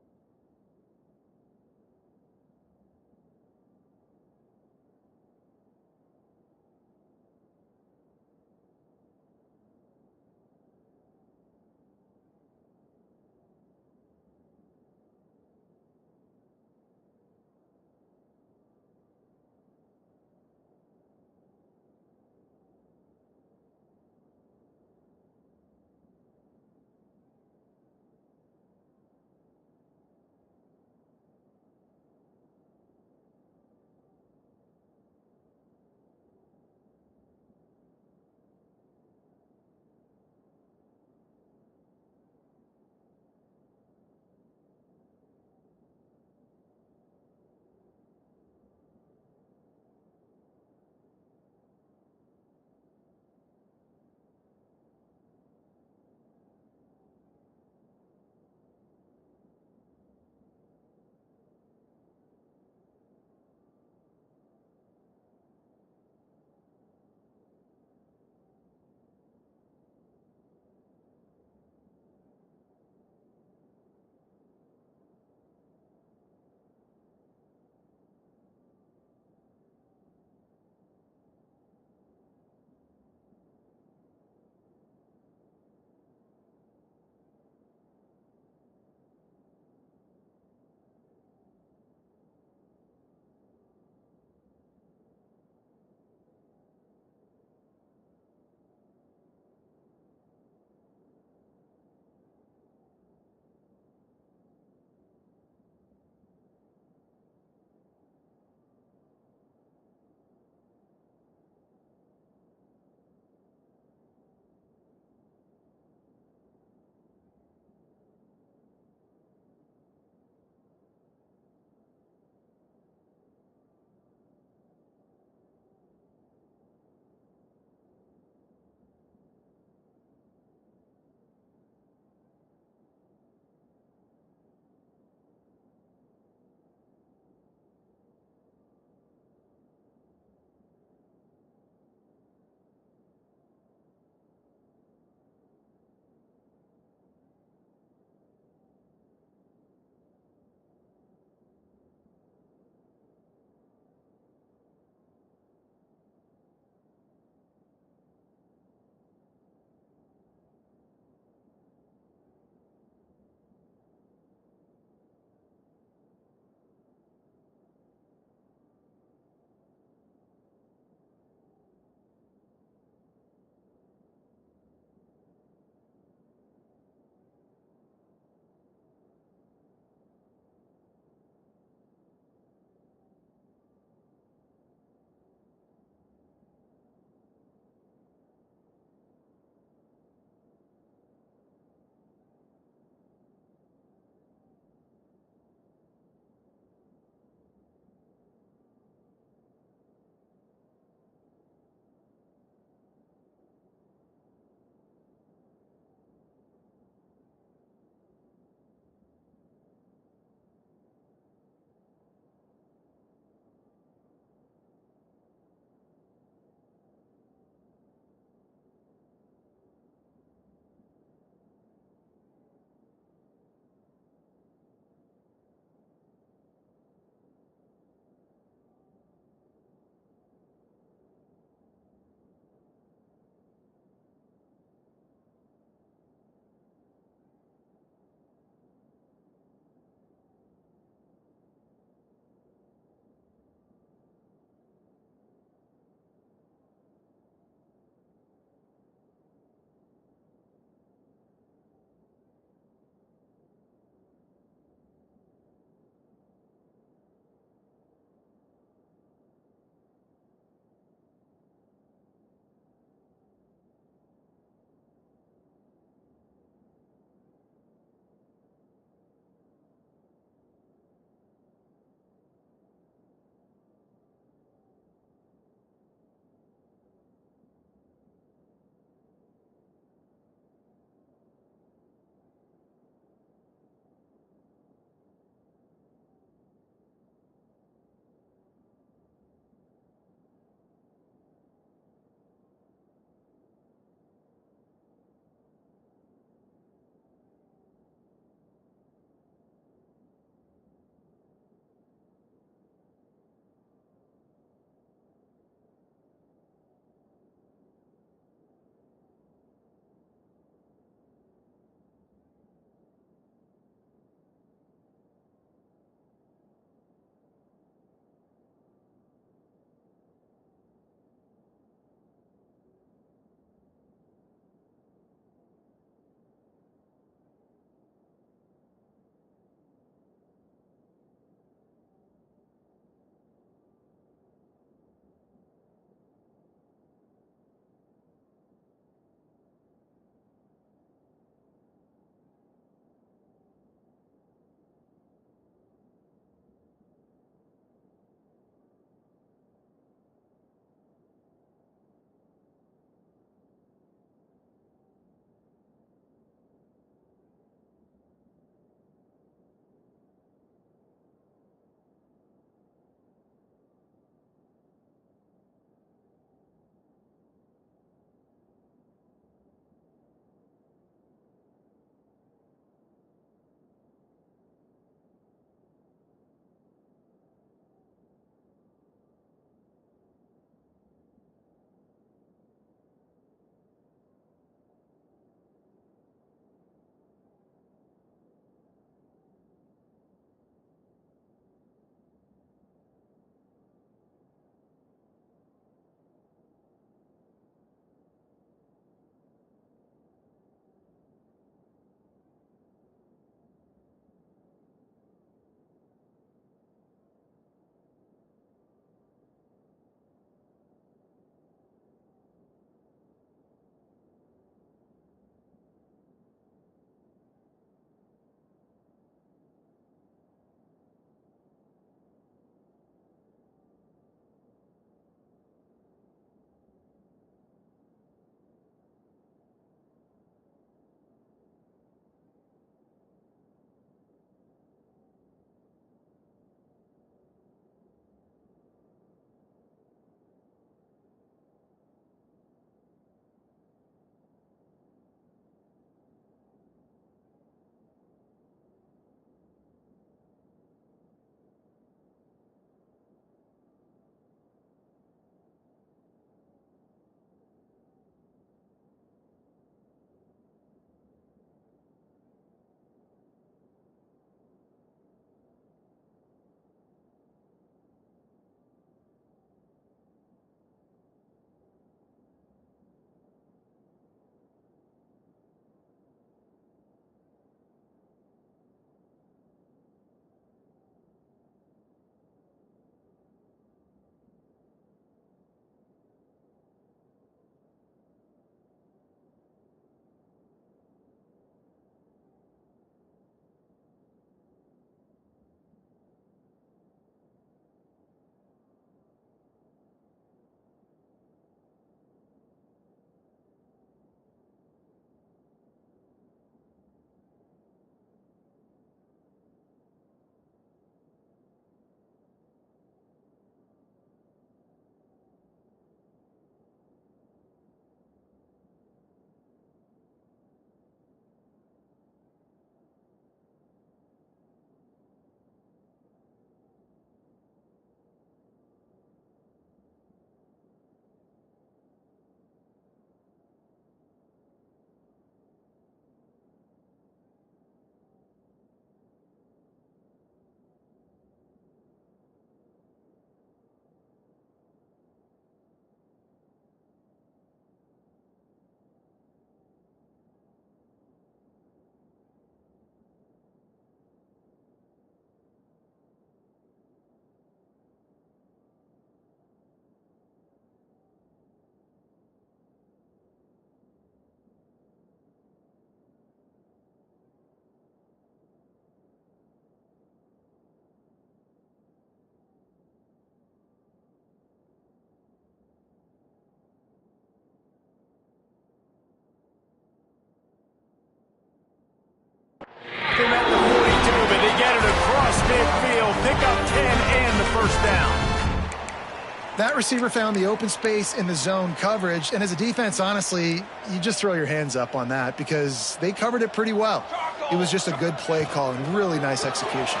S3: That receiver found the open space in the zone coverage, and as a defense, honestly, you just throw your hands up on that because they covered it pretty well. It was just a good play call and really nice execution.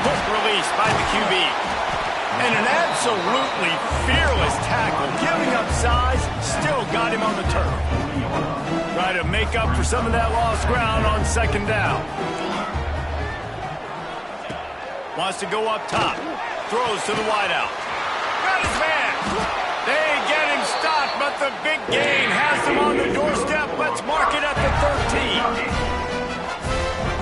S1: Quick release by the QB. And an absolutely fearless tackle, giving up size, still got him on the turf. Try to make up for some of that lost ground on second down. Wants to go up top. Throws to the wideout. Got his man. They get him stopped, but the big gain has them on the doorstep. Let's mark it at the 13.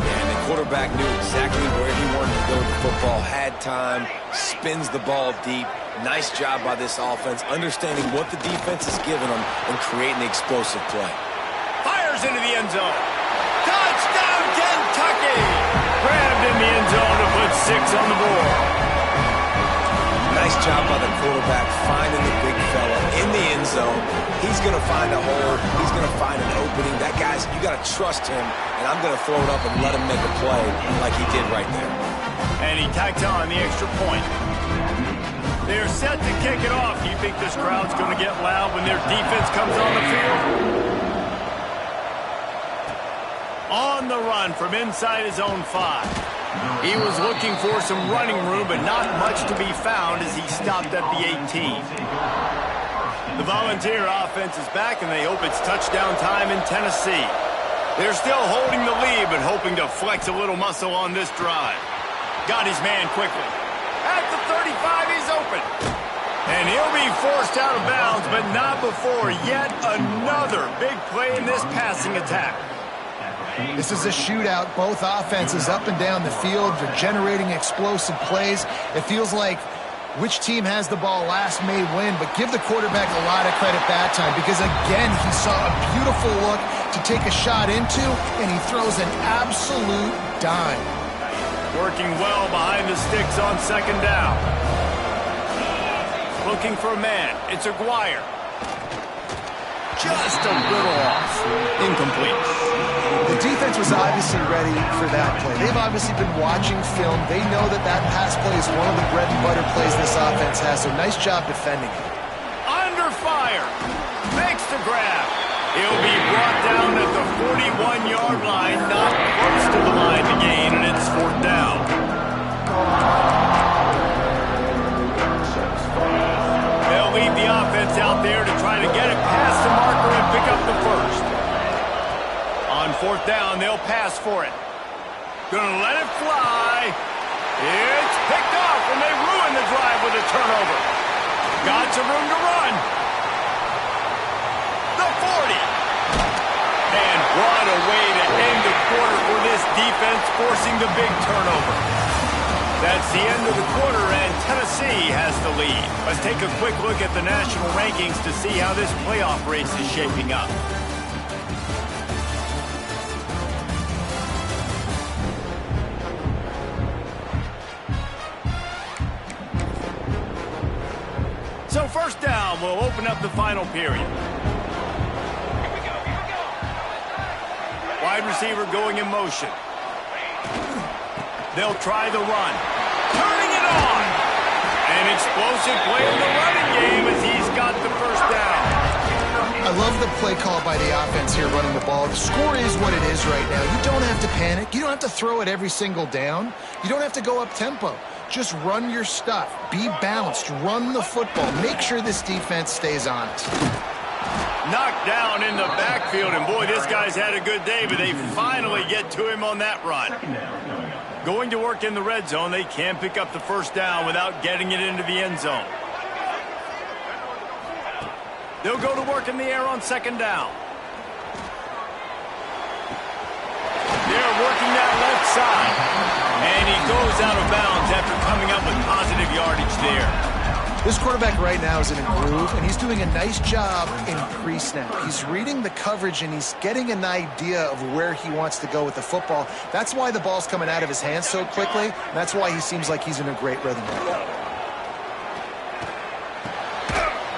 S2: And the quarterback knew exactly where he wanted to go with the football, had time, spins the ball deep. Nice job by this offense, understanding what the defense is giving them and creating the explosive play.
S1: Fires into the end zone. Touchdown, Kentucky! Grabbed in the end zone to put 6 on the board.
S2: Nice job by the quarterback finding the big fella in the end zone. He's going to find a hole. He's going to find an opening. That guy's, you got to trust him, and I'm going to throw it up and let him make a play like he did right there.
S1: And he tacked on the extra point. They're set to kick it off. Do you think this crowd's going to get loud when their defense comes on the field? On the run from inside his own 5. He was looking for some running room, but not much to be found as he stopped at the 18. The Volunteer offense is back, and they hope it's touchdown time in Tennessee. They're still holding the lead, but hoping to flex a little muscle on this drive. Got his man quickly. At the 35, he's open. And he'll be forced out of bounds, but not before yet another big play in this passing attack.
S3: This is a shootout. Both offenses up and down the field. They're generating explosive plays. It feels like which team has the ball last may win, but give the quarterback a lot of credit that time because, again, he saw a beautiful look to take a shot into, and he throws an absolute dime.
S1: Working well behind the sticks on second down. Looking for a man. It's Aguirre. Just a little off. Incomplete.
S3: The defense was obviously ready for that play. They've obviously been watching film. They know that that pass play is one of the bread and butter plays this offense has, so nice job defending it.
S1: Under fire. Makes the grab. He'll be brought down at the 41-yard line, not close to the line to gain, and it's 4th down. They'll leave the offense out there to try to get it past the marker and pick up the first. On 4th down, they'll pass for it. Gonna let it fly. It's picked off, and they ruin the drive with a turnover. Got some room to run. The 40. And what a way to end the quarter for this defense, forcing the big turnover. That's the end of the quarter, and Tennessee has the lead. Let's take a quick look at the national rankings to see how this playoff race is shaping up. So 1st down will open up the final period. Wide receiver going in motion. They'll try the run. Turning it on. An explosive play in the running game as he's got the 1st down.
S3: I love the play call by the offense here running the ball. The score is what it is right now. You don't have to panic. You don't have to throw it every single down. You don't have to go up tempo. Just run your stuff. Be balanced. Run the football. Make sure this defense stays honest.
S1: Knocked down in the backfield, and boy, this guy's had a good day, but they finally get to him on that run. Going to work in the red zone, they can't pick up the 1st down without getting it into the end zone. They'll go to work in the air on 2nd down. They're working that left side. And he goes out of bounds after coming up with positive yardage there.
S3: This quarterback right now is in a groove, and he's doing a nice job in pre-snap. He's reading the coverage, and he's getting an idea of where he wants to go with the football. That's why the ball's coming out of his hands so quickly, and that's why he seems like he's in a great rhythm right now.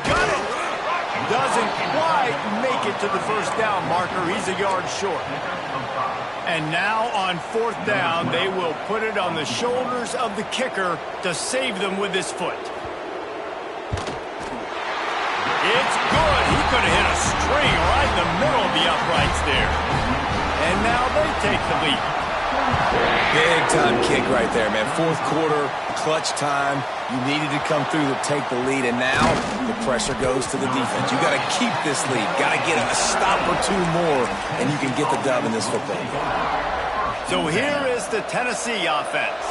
S1: Got it! Doesn't quite make it to the 1st down marker. He's a yard short. And now on 4th down, they will put it on the shoulders of the kicker to save them with his foot. It's good. He could have hit a string right in the middle of the uprights there. And now they take the lead.
S2: Big time kick right there, man. Fourth quarter, clutch time. You needed to come through to take the lead, and now the pressure goes to the defense. You got to keep this lead. Got to get a stop or two more, and you can get the dub in this football game.
S1: So here is the Tennessee offense.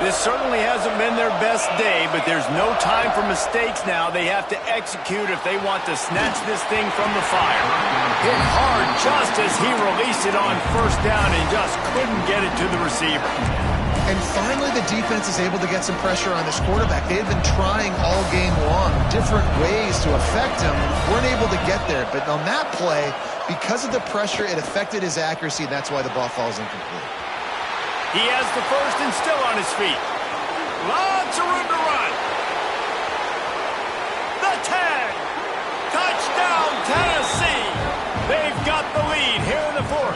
S1: This certainly hasn't been their best day, but there's no time for mistakes now. They have to execute if they want to snatch this thing from the fire. Hit hard just as he released it on first down and just couldn't get it to the receiver.
S3: And finally, the defense is able to get some pressure on this quarterback. They've been trying all game long, different ways to affect him. Weren't able to get there, but on that play, because of the pressure, it affected his accuracy. That's why the ball falls incomplete.
S1: He has the first and still on his feet. Lots of room to run. The tag. Touchdown, Tennessee. They've got the lead here in the fourth.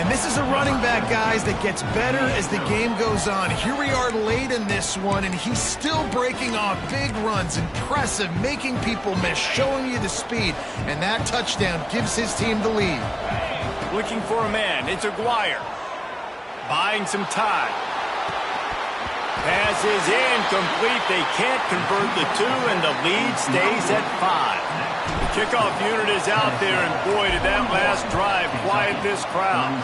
S3: And this is a running back, guys, that gets better as the game goes on. Here we are late in this one, and he's still breaking off big runs. Impressive, making people miss, showing you the speed. And that touchdown gives his team the lead.
S1: Looking for a man. It's Aguirre. Buying some time. Pass is incomplete. They can't convert the two, and the lead stays at 5. The kickoff unit is out there, and boy, did that last drive quiet this crowd.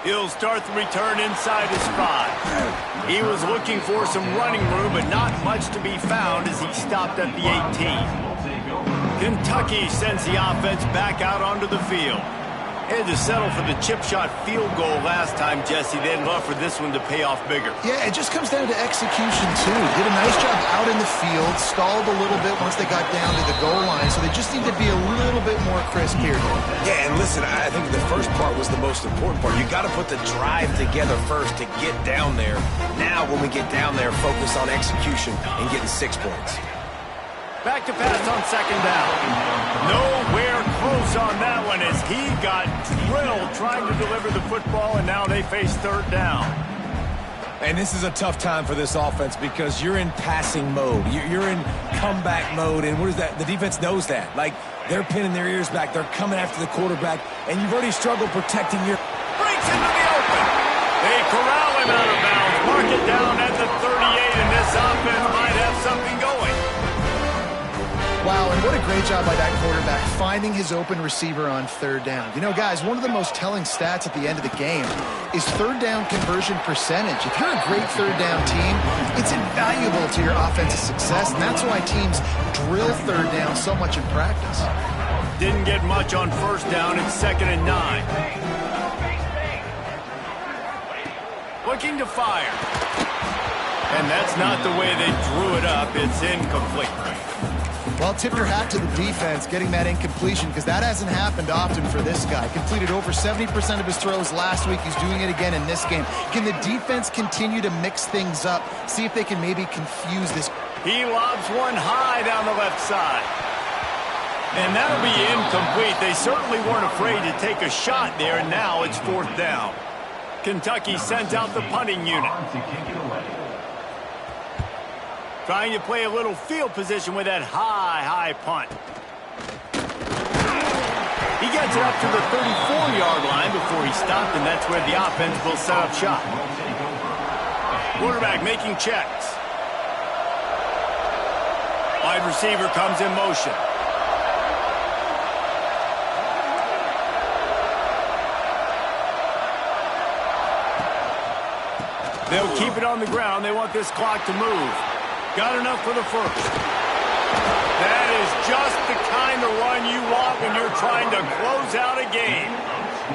S1: He'll start the return inside his 5. He was looking for some running room, but not much to be found as he stopped at the 18. Kentucky sends the offense back out onto the field. Had to settle for the chip shot field goal last time, Jesse. They'd love for this one to pay off bigger.
S3: Yeah, it just comes down to execution, too. Did a nice job out in the field, stalled a little bit once they got down to the goal line, so they just need to be a little bit more crisp here.
S2: Yeah, and listen, I think the first part was the most important part. You got to put the drive together first to get down there. Now, when we get down there, focus on execution and getting 6 points.
S1: Back to pass on second down. Nowhere close on that one as he got drilled trying to deliver the football, and now they face third down.
S2: And this is a tough time for this offense because you're in passing mode. You're in comeback mode, and what is that? The defense knows that. Like, they're pinning their ears back. They're coming after the quarterback, and you've already struggled protecting your...
S1: Breaks into the open. They corral him out of bounds. Mark it down at the 38, and this offense might have something going.
S3: Wow, and what a great job by that quarterback finding his open receiver on third down. You know, guys, one of the most telling stats at the end of the game is third down conversion percentage. If you're a great third down team, it's invaluable to your offensive success, and that's why teams drill third down so much in practice.
S1: Didn't get much on first down. It's 2nd and 9. Looking to fire. And that's not the way they drew it up. It's incomplete.
S3: Well, tip your hat to the defense getting that incompletion because that hasn't happened often for this guy. Completed over 70% of his throws last week. He's doing it again in this game. Can the defense continue to mix things up? See if they can maybe confuse this.
S1: He lobs one high down the left side. And that'll be incomplete. They certainly weren't afraid to take a shot there, and now it's 4th down. Kentucky sends out the punting unit. Trying to play a little field position with that high punt. He gets it up to the 34-yard line before he stopped, and that's where the offense will set up shop. Quarterback making checks. Wide receiver comes in motion. They'll keep it on the ground. They want this clock to move. Got enough for the first. That is just the kind of run you want when you're trying to close out a game.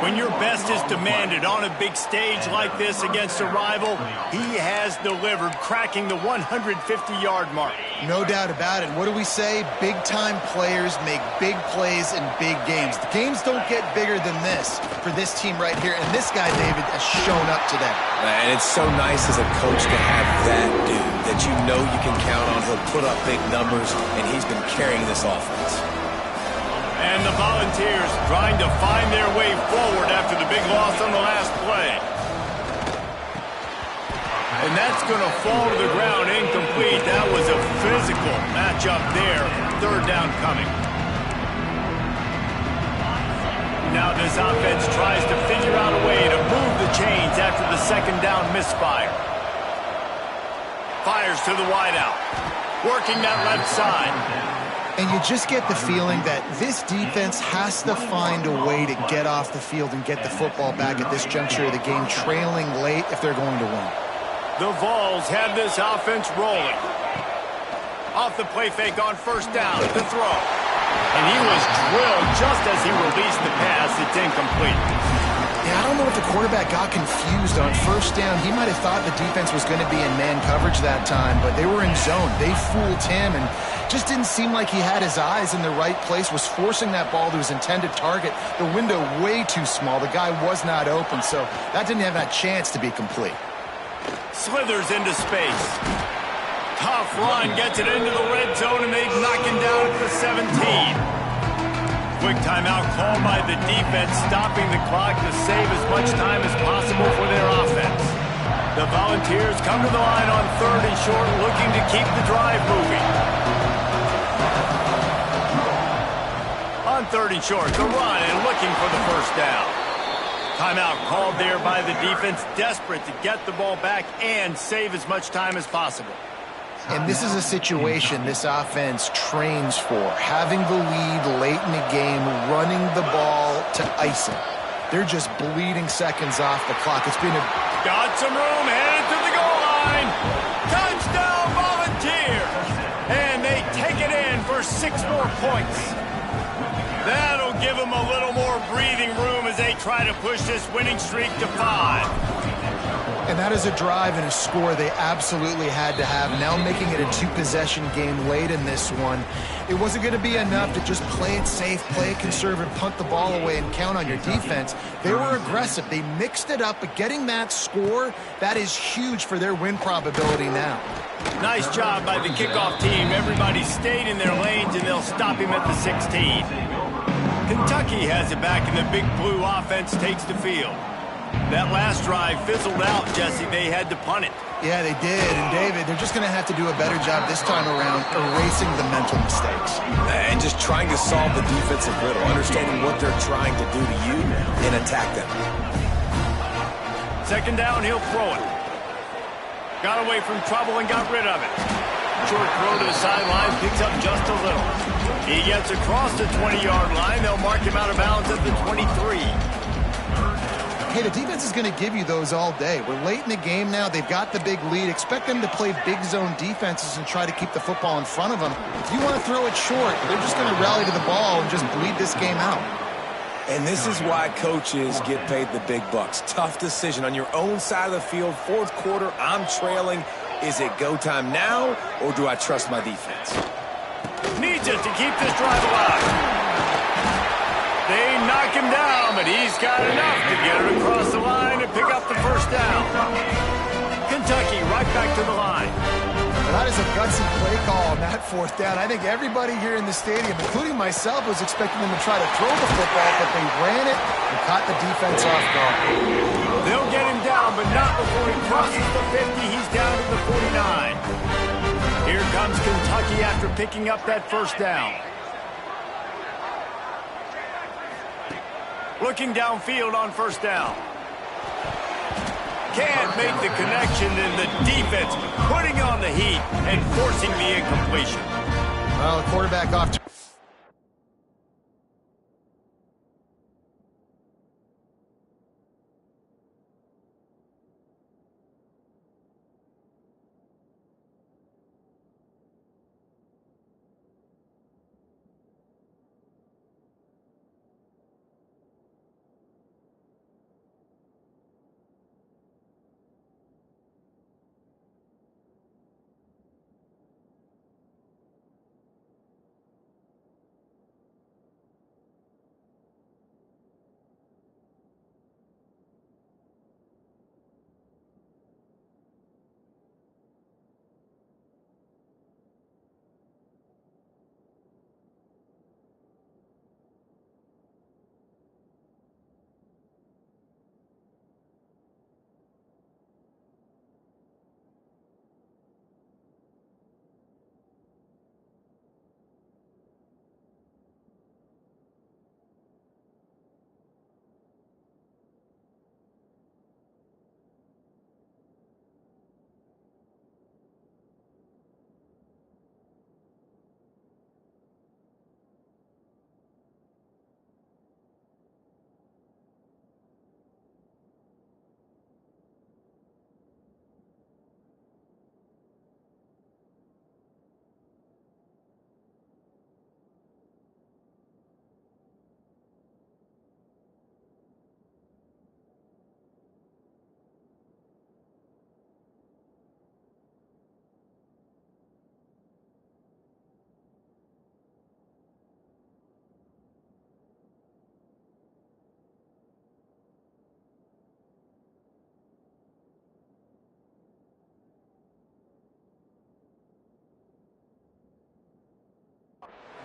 S1: When your best is demanded on a big stage like this against a rival, he has delivered, cracking the 150-yard mark.
S3: No doubt about it. What do we say? Big-time players make big plays in big games. The games don't get bigger than this for this team right here, and this guy, David, has shown up today.
S2: And it's so nice as a coach to have that dude that you know you can count on. He'll put up big numbers, and he's been carrying this offense.
S1: And the Volunteers trying to find their way forward after the big loss on the last play. And that's going to fall to the ground incomplete. That was a physical matchup there. Third down coming. Now this offense tries to figure out a way to move the chains after the second down misfire. Fires to the wideout. Working that left side.
S3: And you just get the feeling that this defense has to find a way to get off the field and get the football back at this juncture of the game, trailing late if they're going to win.
S1: The Vols have this offense rolling. Off the play fake on first down, the throw. And he was drilled just as he released the pass. It's incomplete.
S3: Yeah, I don't know if the quarterback got confused on first down. He might have thought the defense was going to be in man coverage that time, but they were in zone. They fooled him and just didn't seem like he had his eyes in the right place, was forcing that ball to his intended target. The window way too small. The guy was not open, so that didn't have that chance to be complete.
S1: Slithers into space. Tough run, gets it into the red zone, and they knock him down at the 17. Quick timeout called by the defense, stopping the clock to save as much time as possible for their offense. The Volunteers come to the line on third and short, looking to keep the drive moving. On third and short, the run and looking for the first down. Timeout called there by the defense, desperate to get the ball back and save as much time as possible.
S3: And this is a situation this offense trains for, having the lead late in the game, running the ball to ice it. They're just bleeding seconds off the clock. It's been a...
S1: Got some room, headed to the goal line. Touchdown, Volunteers! And they take it in for 6 more points. That'll give them a little more breathing room as they try to push this winning streak to 5.
S3: And that is a drive and a score they absolutely had to have. Now making it a 2-possession game late in this one. It wasn't going to be enough to just play it safe, play it conservative, punt the ball away, and count on your defense. They were aggressive. They mixed it up, but getting that score, that is huge for their win probability now.
S1: Nice job by the kickoff team. Everybody stayed in their lanes, and they'll stop him at the 16. Kentucky has it back, and the Big Blue offense takes the field. That last drive fizzled out, Jesse. They had to punt it.
S3: Yeah, they did. And, David, they're just going to have to do a better job this time around erasing the mental mistakes.
S2: And just trying to solve the defensive riddle, understanding what they're trying to do to you and attack them.
S1: Second down, he'll throw it. Got away from trouble and got rid of it. Short throw to the sideline, picks up just a little. He gets across the 20-yard line. They'll mark him out of bounds at the 23.
S3: Hey, the defense is going to give you those all day. We're late in the game now. They've got the big lead. Expect them to play big zone defenses and try to keep the football in front of them. If you want to throw it short, they're just going to rally to the ball and just bleed this game out.
S2: And this is why coaches get paid the big bucks. Tough decision on your own side of the field. Fourth quarter, I'm trailing. Is it go time now, or do I trust my defense?
S1: Needs it to keep this drive alive. They knock him down, but he's got enough to get it across the line and pick up the first down. Kentucky right back to the line.
S3: Well, that is a gutsy play call on that fourth down. I think everybody here in the stadium, including myself, was expecting them to try to throw the football, but they ran it and caught the defense off guard.
S1: They'll get him down, but not before he crosses the 50. He's down to the 49. Here comes Kentucky after picking up that first down. Looking downfield on first down. Can't make the connection, and the defense putting on the heat and forcing the incompletion.
S3: Well, the quarterback off to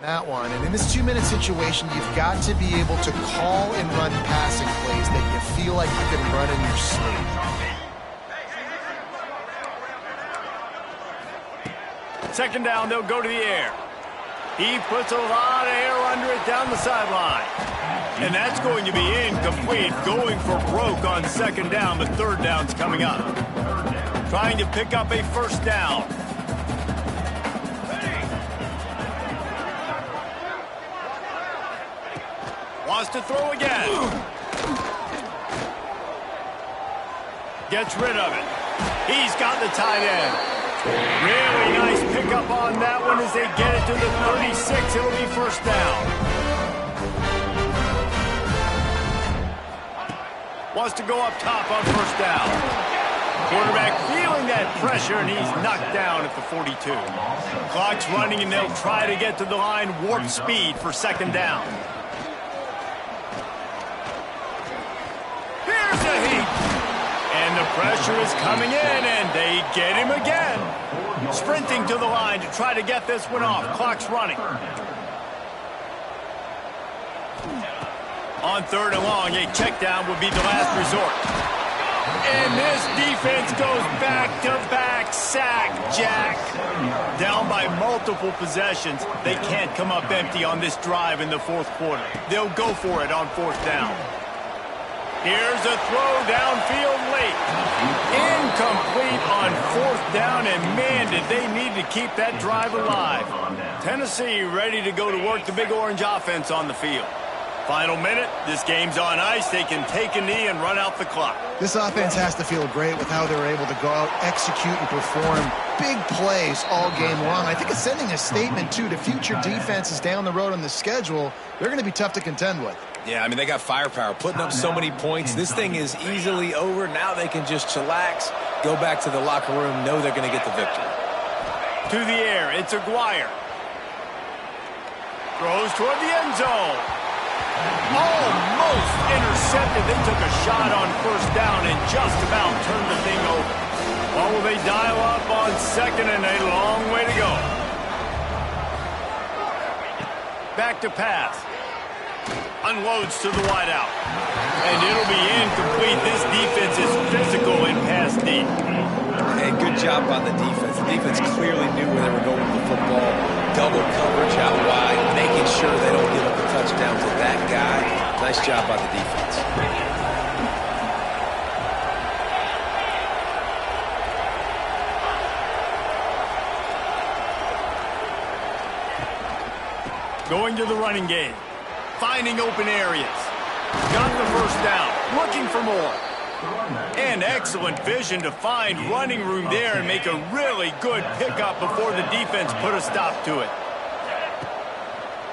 S3: That one. And in this 2-minute situation, you've got to be able to call and run passing plays that you feel like you can run in your sleep.
S1: Second down, they'll go to the air. He puts a lot of air under it down the sideline. And that's going to be incomplete, going for broke on second down, but third down's coming up. Trying to pick up a first down. Wants to throw again. Gets rid of it. He's got the tight end. Really nice pickup on that one as they get it to the 36. It'll be first down. Wants to go up top on first down. Quarterback feeling that pressure, and he's knocked down at the 42. Clock's running, and they'll try to get to the line warp speed for second down. Here's a heat. And the pressure is coming in, and they get him again. Sprinting to the line to try to get this one off. Clock's running. On third and long, a check down would be the last resort. And this defense goes back-to-back sack, Jack. Down by multiple possessions. They can't come up empty on this drive in the fourth quarter. They'll go for it on fourth down. Here's a throw downfield late. Incomplete on fourth down, and man, did they need to keep that drive alive. Tennessee ready to go to work the Big Orange offense on the field. Final minute, this game's on ice. They can take a knee and run out the clock.
S3: This offense has to feel great with how they're able to go out, execute, and perform big plays all game long. I think it's sending a statement, too, to future defenses down the road on the schedule. They're going to be tough to contend with.
S2: Yeah, I mean, they got firepower, putting up so many points. This thing is easily over. Now they can just chillax, go back to the locker room, know they're going to get the victory.
S1: To the air, it's Aguirre. Throws toward the end zone. Almost intercepted. They took a shot on first down and just about turned the thing over. Well, will they dial up on second, and a long way to go. Back to pass. Unloads to the wideout. And it'll be incomplete. This defense is physical in pass deep.
S2: And good job on the defense. The defense clearly knew where they were going with the football. Double coverage out wide, making sure they don't give up a touchdown to that guy. Nice job by the defense.
S1: Going to the running game. Finding open areas. Got the first down. Looking for more. And excellent vision to find running room there and make a really good pickup before the defense put a stop to it.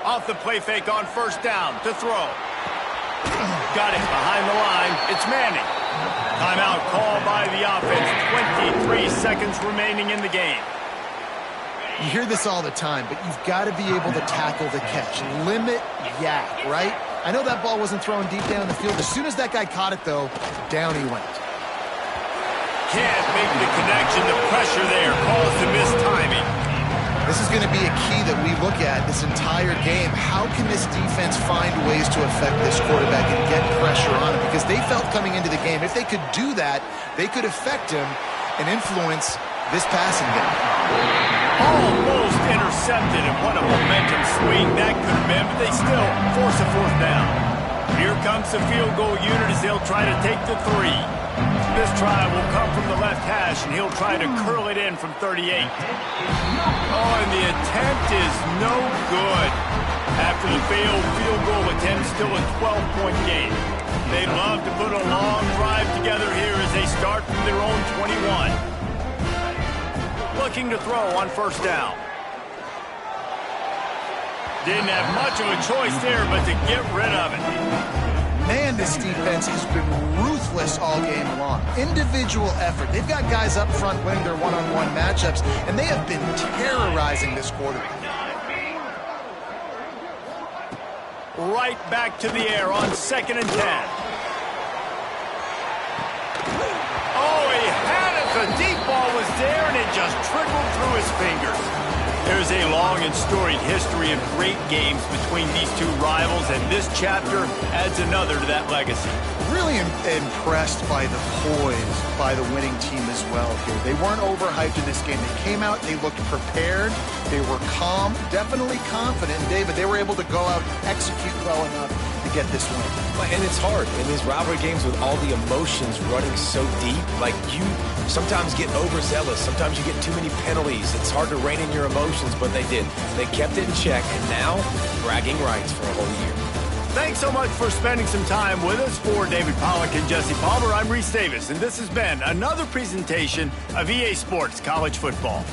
S1: Off the play fake on first down to throw. Got it behind the line. It's Manning. Timeout called by the offense. 23 seconds remaining in the game.
S3: You hear this all the time, but you've got to be able to tackle the catch. Limit yak, right? I know that ball wasn't thrown deep down the field. As soon as that guy caught it, though, down he went.
S1: Can't make the connection. The pressure there caused the missed timing.
S3: This is going to be a key that we look at this entire game. How can this defense find ways to affect this quarterback and get pressure on him? Because they felt coming into the game, if they could do that, they could affect him and influence this passing game.
S1: Almost intercepted, and what a momentum swing that could have been, but they still force a fourth down. Here comes the field goal unit as they'll try to take the 3. This try will come from the left hash, and he'll try to curl it in from 38. Oh, and the attempt is no good. After the failed field goal attempt, still a 12-point game. They'd love to put a long drive together here as they start from their own 21. Looking to throw on first down. Didn't have much of a choice there, but to get rid of it.
S3: Man, this defense has been ruthless all game long. Individual effort. They've got guys up front winning their one-on-one matchups, and they have been terrorizing this quarterback.
S1: Right back to the air on 2nd and 10. Oh, he had it. The deep ball was there, and it just trickled through his fingers. There's a long and storied history of great games between these two rivals, and this chapter adds another to that legacy.
S3: Really impressed by the poise by the winning team as well here. They weren't overhyped in this game. They came out, they looked prepared, they were calm, definitely confident, and David, they were able to go out and execute well enough to get this win.
S2: And it's hard in these rivalry games with all the emotions running so deep. Like, you sometimes get overzealous. Sometimes you get too many penalties. It's hard to rein in your emotions, but they did. They kept it in check, and now bragging rights for a whole year.
S1: Thanks so much for spending some time with us. For David Pollack and Jesse Palmer, I'm Reese Davis, and this has been another presentation of EA Sports College Football.